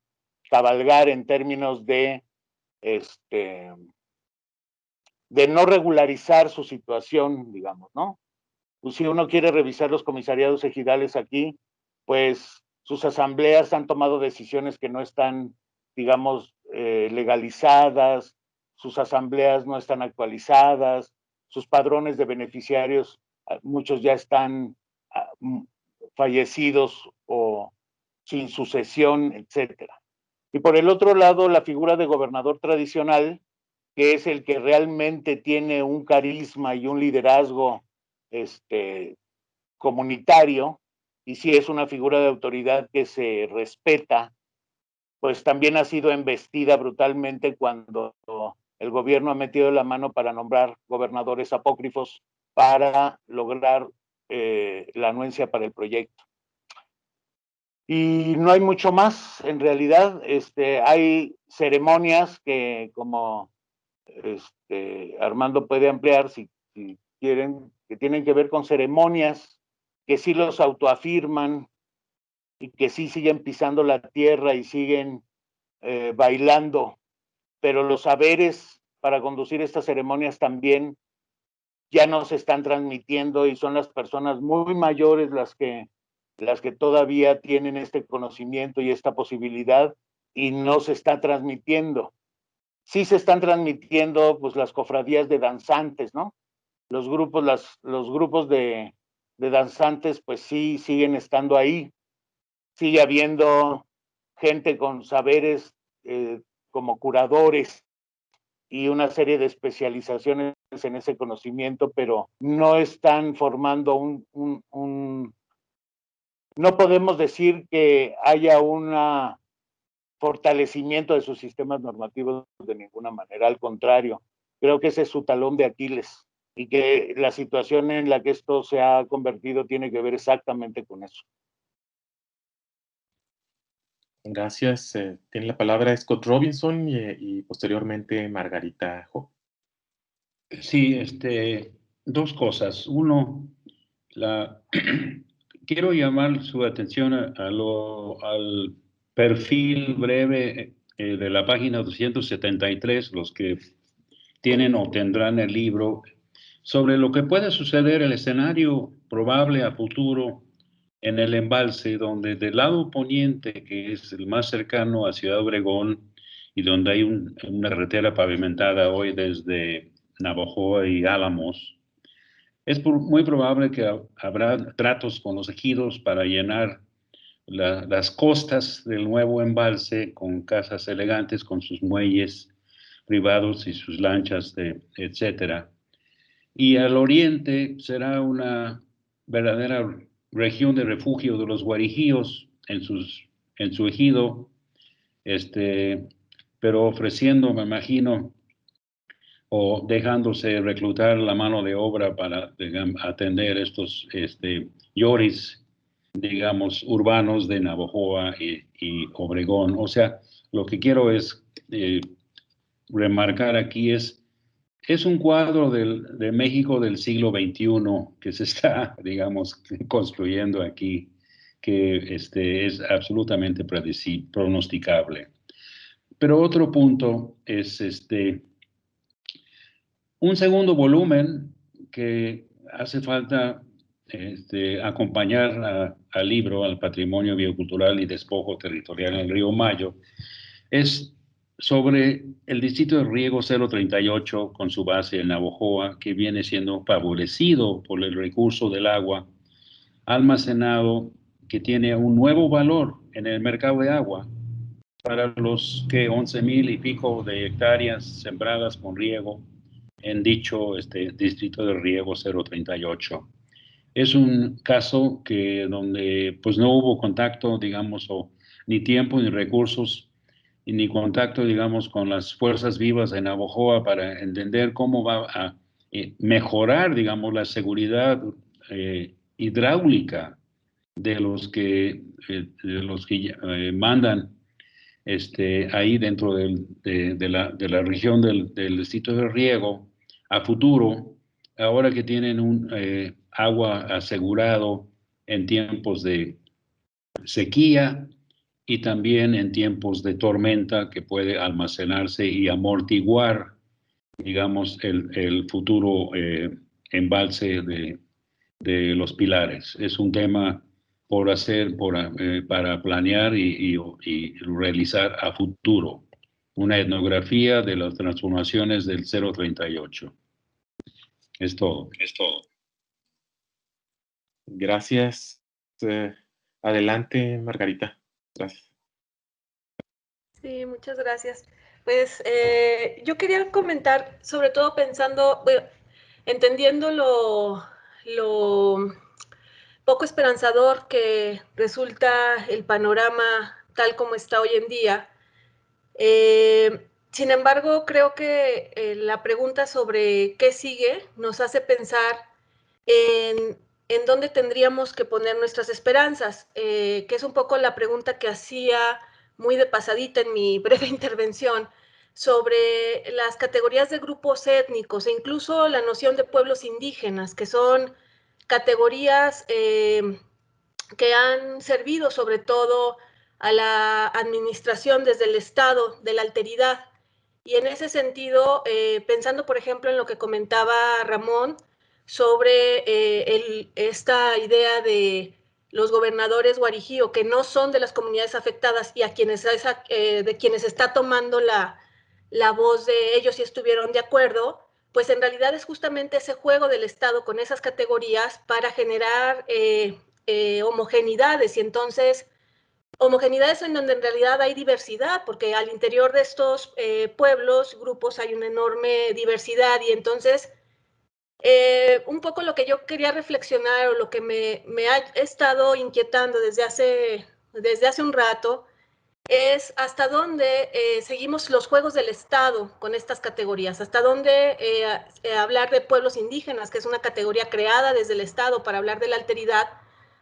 cabalgar en términos de no regularizar su situación, digamos, ¿no? Pues si uno quiere revisar los comisariados ejidales aquí, pues sus asambleas han tomado decisiones que no están, digamos, legalizadas, sus asambleas no están actualizadas, sus padrones de beneficiarios, muchos ya están fallecidos o sin sucesión, etcétera. Y por el otro lado, la figura de gobernador tradicional, que es el que realmente tiene un carisma y un liderazgo comunitario, y si es una figura de autoridad que se respeta, pues también ha sido embestida brutalmente cuando el gobierno ha metido la mano para nombrar gobernadores apócrifos para lograr la anuencia para el proyecto. Y no hay mucho más, en realidad, hay ceremonias que, como Armando puede ampliar si quieren, que tienen que ver con ceremonias que sí los autoafirman y que sí siguen pisando la tierra y siguen bailando, pero los saberes para conducir estas ceremonias también ya no se están transmitiendo y son las personas muy mayores las que todavía tienen este conocimiento y esta posibilidad y no se está transmitiendo. Sí se están transmitiendo pues las cofradías de danzantes, ¿no? Los grupos de danzantes pues sí siguen estando ahí. Sigue habiendo gente con saberes como curadores y una serie de especializaciones en ese conocimiento, pero no están formando no podemos decir que haya un fortalecimiento de sus sistemas normativos de ninguna manera, al contrario, creo que ese es su talón de Aquiles y que la situación en la que esto se ha convertido tiene que ver exactamente con eso. Gracias. Tiene la palabra Scott Robinson y posteriormente Margarita Hope. Sí, dos cosas. Uno, quiero llamar su atención al perfil breve de la página 273, los que tienen o tendrán el libro, sobre lo que puede suceder, el escenario probable a futuro en el embalse, donde del lado poniente, que es el más cercano a Ciudad Obregón, y donde hay una carretera pavimentada hoy desde Navojoa y Álamos, es muy probable que habrá tratos con los ejidos para llenar las costas del nuevo embalse con casas elegantes, con sus muelles privados y sus lanchas, etcétera. Y al oriente será una verdadera región de refugio de los guarijíos en su ejido, pero ofreciendo, me imagino, o dejándose reclutar la mano de obra para, digamos, atender estos lloris, digamos, urbanos de Navojoa y Obregón. O sea, lo que quiero es remarcar aquí es un cuadro de México del siglo XXI que se está, digamos, construyendo aquí, que es absolutamente pronosticable. Pero otro punto es un segundo volumen que hace falta acompañar al libro, al patrimonio biocultural y despojo territorial en el río Mayo, es sobre el distrito de riego 038 con su base en Navojoa, que viene siendo favorecido por el recurso del agua almacenado, que tiene un nuevo valor en el mercado de agua para los 11,000 y pico de hectáreas sembradas con riego en dicho distrito de riego 038. Es un caso donde pues no hubo contacto, digamos, ni tiempo ni recursos, y ni contacto, digamos, con las fuerzas vivas de Navojoa para entender cómo va a mejorar, digamos, la seguridad hidráulica de los que mandan ahí dentro de la región del distrito de riego a futuro, ahora que tienen un agua asegurado en tiempos de sequía y también en tiempos de tormenta, que puede almacenarse y amortiguar, digamos, el futuro embalse de los Pilares. Es un tema por hacer, para planear y realizar a futuro. Una etnografía de las transformaciones del 038. Es todo. Gracias. Adelante, Margarita. Gracias. Sí, muchas gracias. Pues yo quería comentar, sobre todo pensando, bueno, entendiendo lo poco esperanzador que resulta el panorama tal como está hoy en día. Sin embargo, creo que la pregunta sobre qué sigue nos hace pensar en dónde tendríamos que poner nuestras esperanzas, que es un poco la pregunta que hacía muy de pasadita en mi breve intervención sobre las categorías de grupos étnicos e incluso la noción de pueblos indígenas, que son categorías que han servido sobre todo a la administración desde el Estado de la alteridad. Y en ese sentido, pensando por ejemplo en lo que comentaba Ramón sobre esta idea de los gobernadores guarijío, que no son de las comunidades afectadas y a quienes de quienes está tomando la voz de ellos y estuvieron de acuerdo, pues en realidad es justamente ese juego del Estado con esas categorías para generar homogeneidades, y entonces homogeneidades en donde en realidad hay diversidad, porque al interior de estos pueblos, grupos, hay una enorme diversidad, y entonces un poco lo que yo quería reflexionar o lo que me ha estado inquietando desde hace un rato es hasta dónde seguimos los juegos del Estado con estas categorías, hasta dónde hablar de pueblos indígenas, que es una categoría creada desde el Estado para hablar de la alteridad,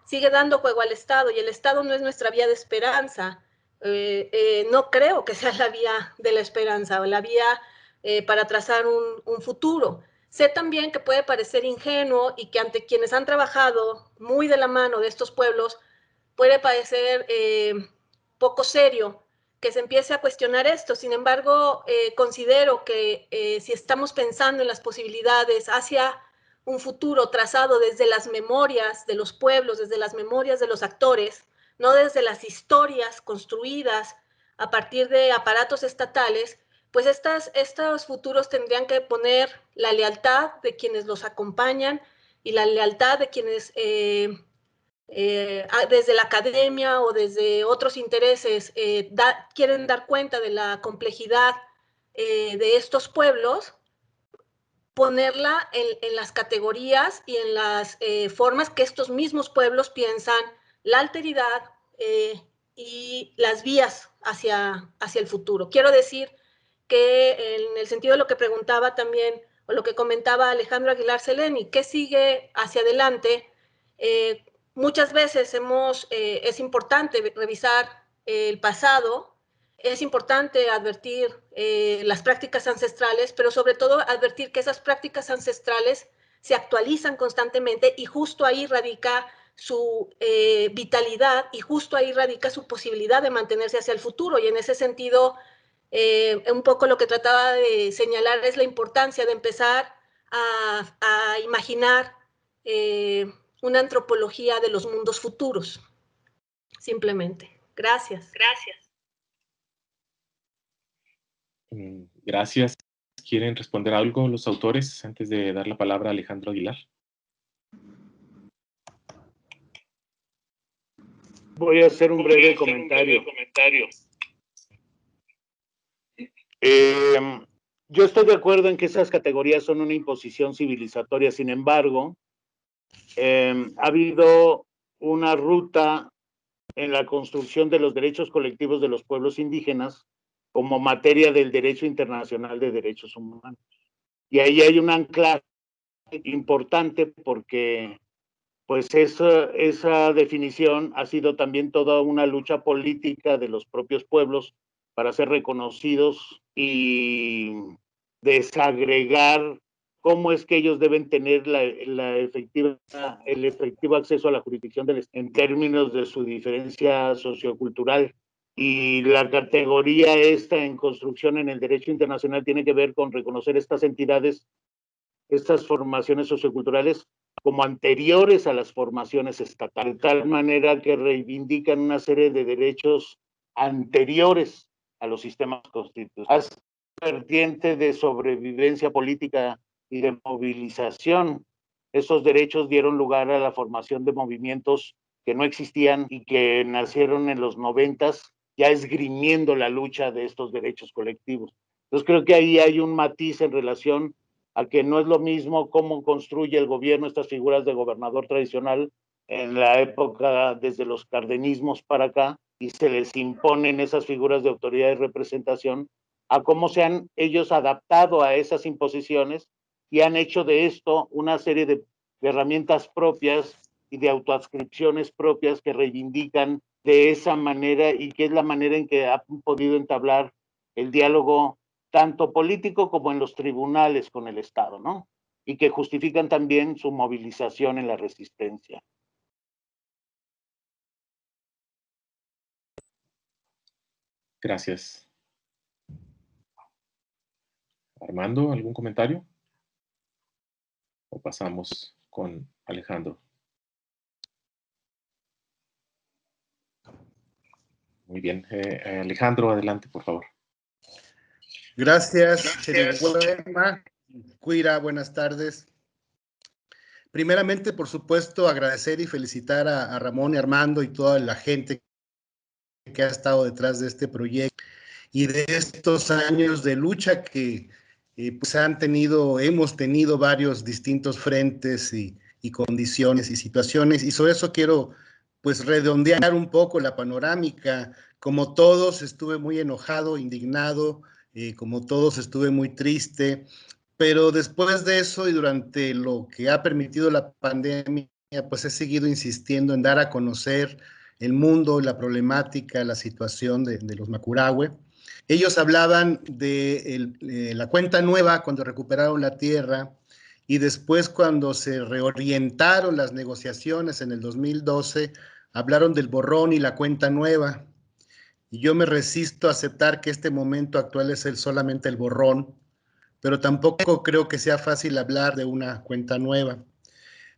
sigue dando juego al Estado, y el Estado no es nuestra vía de esperanza. No creo que sea la vía de la esperanza o la vía para trazar un futuro. Sé también que puede parecer ingenuo y que ante quienes han trabajado muy de la mano de estos pueblos puede parecer poco serio que se empiece a cuestionar esto. Sin embargo, considero que si estamos pensando en las posibilidades hacia un futuro trazado desde las memorias de los pueblos, desde las memorias de los actores, no desde las historias construidas a partir de aparatos estatales, pues estos futuros tendrían que poner la lealtad de quienes los acompañan y la lealtad de quienes desde la academia o desde otros intereses quieren dar cuenta de la complejidad de estos pueblos, ponerla en las categorías y en las formas que estos mismos pueblos piensan la alteridad y las vías hacia el futuro. Quiero decir que en el sentido de lo que preguntaba también, o lo que comentaba Alejandro Aguilar Seleni, ¿qué sigue hacia adelante? Muchas veces es importante revisar el pasado, es importante advertir las prácticas ancestrales, pero sobre todo advertir que esas prácticas ancestrales se actualizan constantemente y justo ahí radica su vitalidad y justo ahí radica su posibilidad de mantenerse hacia el futuro. Y en ese sentido, un poco lo que trataba de señalar es la importancia de empezar a imaginar una antropología de los mundos futuros. Simplemente. Gracias. Gracias. ¿Quieren responder algo los autores antes de dar la palabra a Alejandro Aguilar? Voy a hacer un breve comentario. Yo estoy de acuerdo en que esas categorías son una imposición civilizatoria. Sin embargo, ha habido una ruta en la construcción de los derechos colectivos de los pueblos indígenas como materia del derecho internacional de derechos humanos. Y ahí hay un anclaje importante porque pues esa definición ha sido también toda una lucha política de los propios pueblos para ser reconocidos y desagregar cómo es que ellos deben tener el efectivo acceso a la jurisdicción en términos de su diferencia sociocultural. Y la categoría esta en construcción en el derecho internacional tiene que ver con reconocer estas entidades, estas formaciones socioculturales como anteriores a las formaciones estatales, de tal manera que reivindican una serie de derechos anteriores a los sistemas constitucionales. Vertiente de sobrevivencia política y de movilización. Esos derechos dieron lugar a la formación de movimientos que no existían y que nacieron en los 90s, ya esgrimiendo la lucha de estos derechos colectivos. Entonces creo que ahí hay un matiz en relación a que no es lo mismo cómo construye el gobierno estas figuras de gobernador tradicional en la época desde los cardenismos para acá y se les imponen esas figuras de autoridad y representación, a cómo se han ellos adaptado a esas imposiciones y han hecho de esto una serie de herramientas propias y de autoadscripciones propias que reivindican de esa manera y que es la manera en que han podido entablar el diálogo tanto político como en los tribunales con el Estado, ¿no? Y que justifican también su movilización en la resistencia. Gracias. Armando, ¿algún comentario? ¿O pasamos con Alejandro? Muy bien. Alejandro, adelante, por favor. Gracias, Cherihuema. Cuira, buenas tardes. Primeramente, por supuesto, agradecer y felicitar a Ramón y Armando y toda la gente que ha estado detrás de este proyecto y de estos años de lucha que pues hemos tenido varios distintos frentes y condiciones y situaciones, y sobre eso quiero pues redondear un poco la panorámica. Como todos estuve muy enojado, indignado, como todos estuve muy triste, pero después de eso y durante lo que ha permitido la pandemia, pues he seguido insistiendo en dar a conocer el mundo, la problemática, la situación de los Makurahue. Ellos hablaban de la cuenta nueva cuando recuperaron la tierra y después cuando se reorientaron las negociaciones en el 2012, hablaron del borrón y la cuenta nueva. Y yo me resisto a aceptar que este momento actual es solamente el borrón, pero tampoco creo que sea fácil hablar de una cuenta nueva.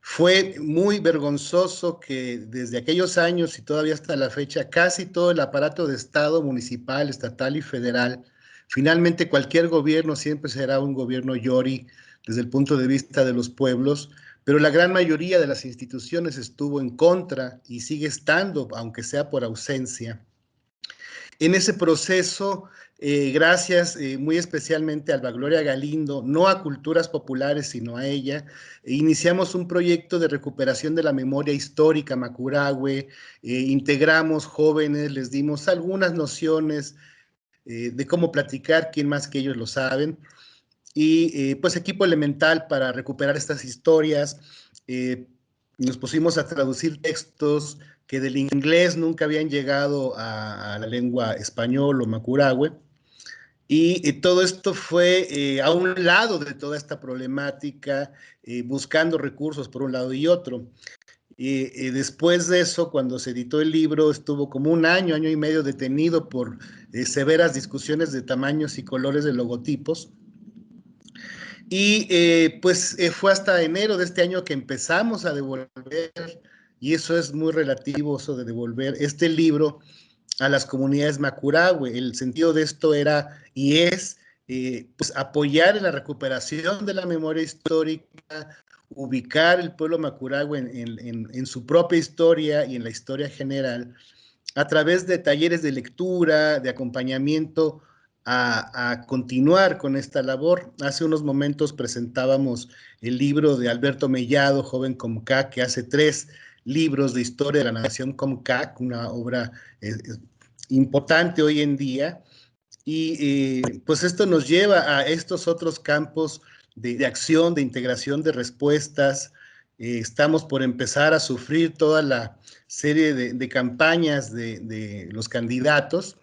Fue muy vergonzoso que desde aquellos años y todavía hasta la fecha, casi todo el aparato de Estado, municipal, estatal y federal, Finalmente, cualquier gobierno siempre será un gobierno yori desde el punto de vista de los pueblos, pero la gran mayoría de las instituciones estuvo en contra y sigue estando, aunque sea por ausencia. En ese proceso, gracias muy especialmente a Alba Gloria Galindo, no a Culturas Populares, sino a ella, iniciamos un proyecto de recuperación de la memoria histórica Macurahue, integramos jóvenes, les dimos algunas nociones de cómo platicar, quién más que ellos lo saben, y pues equipo elemental para recuperar estas historias. Nos pusimos a traducir textos que del inglés nunca habían llegado a la lengua español o macurahue, y todo esto fue a un lado de toda esta problemática, buscando recursos por un lado y otro. Después de eso, cuando se editó el libro, estuvo como un año, año y medio detenido por severas discusiones de tamaños y colores de logotipos. Y pues fue hasta enero de este año que empezamos a devolver, y eso es muy relativo, eso de devolver este libro a las comunidades macurahue. El sentido de esto era y es pues apoyar en la recuperación de la memoria histórica, ubicar el pueblo macurahue en su propia historia y en la historia general, a través de talleres de lectura, de acompañamiento a continuar con esta labor. Hace unos momentos presentábamos el libro de Alberto Mellado, Joven Comcac, que hace 3 libros de historia de la nación Comcac, una obra importante hoy en día, y pues esto nos lleva a estos otros campos de acción, de integración de respuestas. Estamos por empezar a sufrir toda la serie de campañas de los candidatos.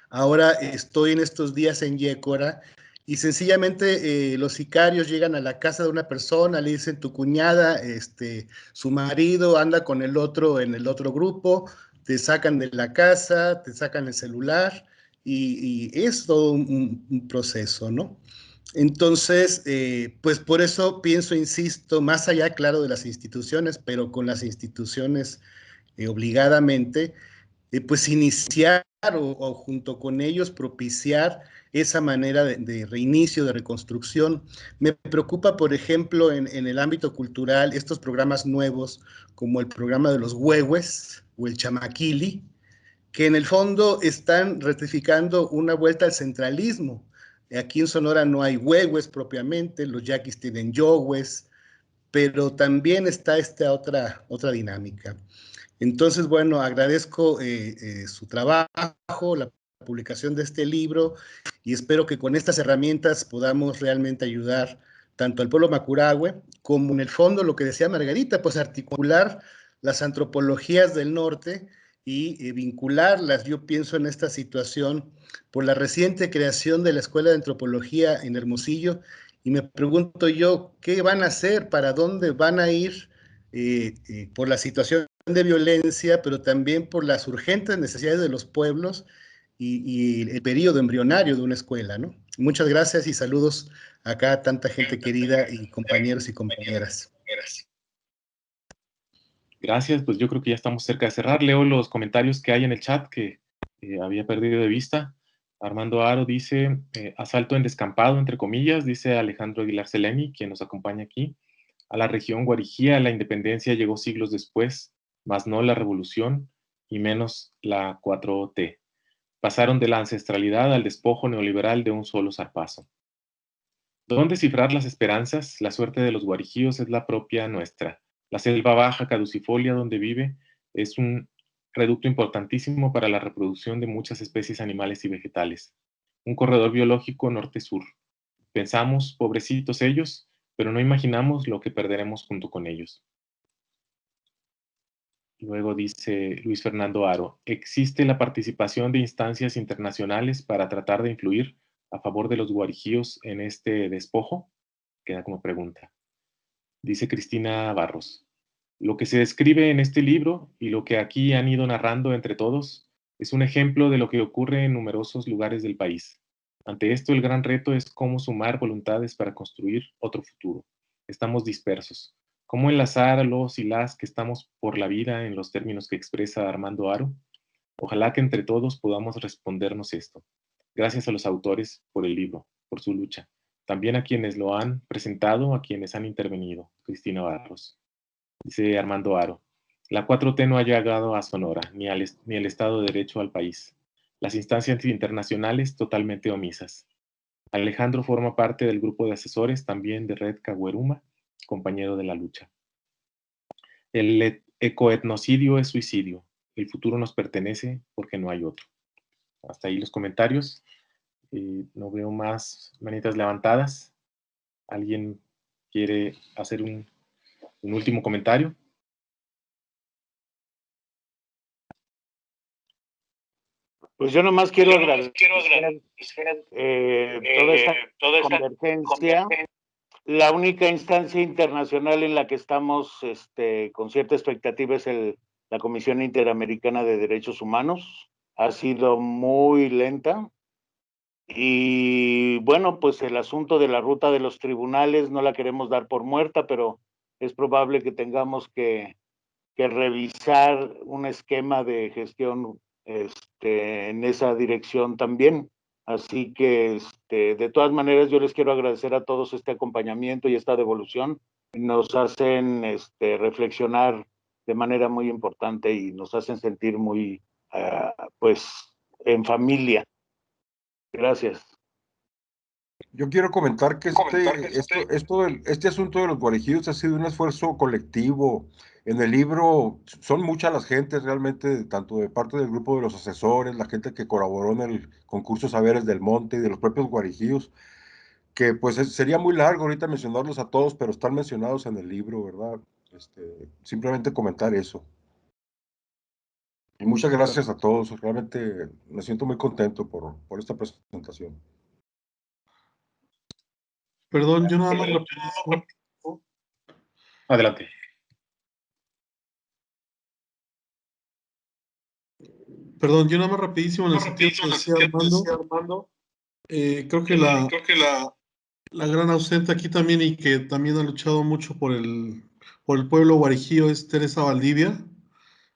Ahora estoy en estos días en Yécora y sencillamente los sicarios llegan a la casa de una persona, le dicen tu cuñada, su marido anda con el otro en el otro grupo, te sacan de la casa, te sacan el celular y es todo un proceso, ¿no? Entonces, pues por eso pienso, insisto, más allá, claro, de las instituciones, pero con las instituciones obligadamente, pues iniciar o junto con ellos propiciar esa manera de reinicio, de reconstrucción. Me preocupa, por ejemplo, en el ámbito cultural, estos programas nuevos, como el programa de los huehues o el chamaquili, que en el fondo están ratificando una vuelta al centralismo. Aquí en Sonora no hay huehues propiamente, los yaquis tienen yohues, pero también está esta otra dinámica. Entonces, bueno, agradezco su trabajo, la publicación de este libro, y espero que con estas herramientas podamos realmente ayudar tanto al pueblo macurahue como en el fondo lo que decía Margarita, pues articular las antropologías del norte y vincularlas. Yo pienso en esta situación por la reciente creación de la Escuela de Antropología en Hermosillo, y me pregunto yo, ¿qué van a hacer? ¿Para dónde van a ir? Por la situación de violencia, pero también por las urgentes necesidades de los pueblos y el periodo embrionario de una escuela, ¿no? Muchas gracias y saludos acá a tanta gente querida y compañeros y compañeras. Gracias, pues yo creo que ya estamos cerca de cerrar. Leo los comentarios que hay en el chat que había perdido de vista. Armando Aro dice, asalto en descampado, entre comillas, dice Alejandro Aguilar Seleni, quien nos acompaña aquí. A la región Guarijía la independencia llegó siglos después, mas no la revolución y menos la 4T. Pasaron de la ancestralidad al despojo neoliberal de un solo zarpazo. ¿Dónde cifrar las esperanzas? La suerte de los guarijíos es la propia nuestra. La selva baja caducifolia donde vive es un reducto importantísimo para la reproducción de muchas especies animales y vegetales. Un corredor biológico norte-sur. Pensamos, pobrecitos ellos, pero no imaginamos lo que perderemos junto con ellos. Luego dice Luis Fernando Aro, ¿existe la participación de instancias internacionales para tratar de influir a favor de los guarijíos en este despojo? Queda como pregunta. Dice Cristina Barros, lo que se describe en este libro y lo que aquí han ido narrando entre todos es un ejemplo de lo que ocurre en numerosos lugares del país. Ante esto, el gran reto es cómo sumar voluntades para construir otro futuro. Estamos dispersos. ¿Cómo enlazar a los y las que estamos por la vida en los términos que expresa Armando Aro? Ojalá que entre todos podamos respondernos esto. Gracias a los autores por el libro, por su lucha. También a quienes lo han presentado, a quienes han intervenido. Cristina Barros. Dice Armando Aro. La 4T no ha llegado a Sonora, ni el Estado de Derecho al país. Las instancias internacionales totalmente omisas. Alejandro forma parte del grupo de asesores también de Red Cagueruma, compañero de la lucha. El ecoetnocidio es suicidio. El futuro nos pertenece porque no hay otro. Hasta ahí los comentarios. No veo más manitas levantadas. ¿Alguien quiere hacer un último comentario? Pues yo nomás quiero agradecer toda esta convergencia. La única instancia internacional en la que estamos con cierta expectativa es la Comisión Interamericana de Derechos Humanos. Ha sido muy lenta. Y bueno, pues el asunto de la ruta de los tribunales no la queremos dar por muerta, pero es probable que tengamos que revisar un esquema de gestión en esa dirección también. Así que, de todas maneras, yo les quiero agradecer a todos este acompañamiento y esta devolución. Nos hacen reflexionar de manera muy importante y nos hacen sentir muy, pues, en familia. Gracias. Yo quiero comentar que este asunto de los guarijíos ha sido un esfuerzo colectivo. En el libro son muchas las gentes realmente, tanto de parte del grupo de los asesores, la gente que colaboró en el concurso Saberes del Monte y de los propios guarijíos, que pues sería muy largo ahorita mencionarlos a todos, pero están mencionados en el libro, ¿verdad? Simplemente comentar eso. Y muchas gracias a todos, realmente me siento muy contento por esta presentación. Perdón, yo nada más rapidísimo. Adelante. Perdón, yo nada más rapidísimo en el sentido que decía Armando. Creo que la gran ausente aquí también y que también ha luchado mucho por el pueblo guarijío es Teresa Valdivia,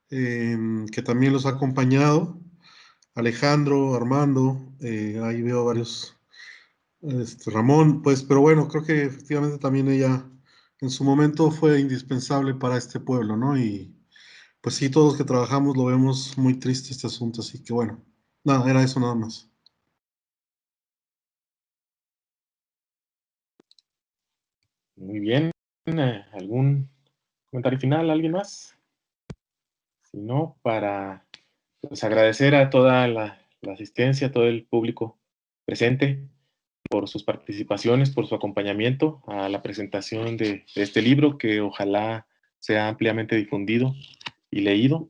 que también los ha acompañado. Alejandro, Armando, ahí veo varios, Ramón, pues, pero bueno, creo que efectivamente también ella en su momento fue indispensable para este pueblo, ¿no? Y pues sí, todos los que trabajamos lo vemos muy triste este asunto, así que bueno, nada, era eso nada más. Muy bien. ¿Algún comentario final? ¿Alguien más? Si no, para pues, agradecer a toda la asistencia, a todo el público presente por sus participaciones, por su acompañamiento a la presentación de este libro, que ojalá sea ampliamente difundido y leído,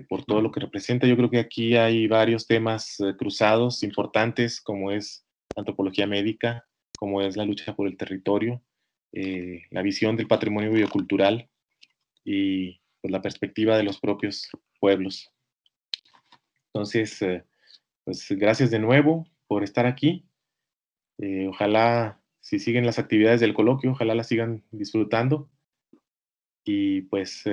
por todo lo que representa. Yo creo que aquí hay varios temas cruzados importantes, como es antropología médica, como es la lucha por el territorio, la visión del patrimonio biocultural y pues, la perspectiva de los propios pueblos. Entonces, pues gracias de nuevo por estar aquí. Ojalá, si siguen las actividades del coloquio, ojalá las sigan disfrutando. Y pues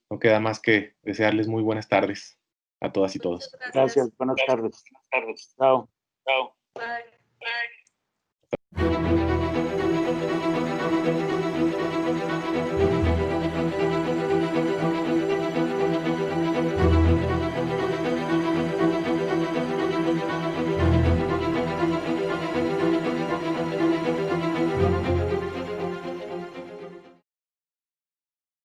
no queda más que desearles muy buenas tardes a todas y todos. Gracias, buenas tardes. Chao. Bye.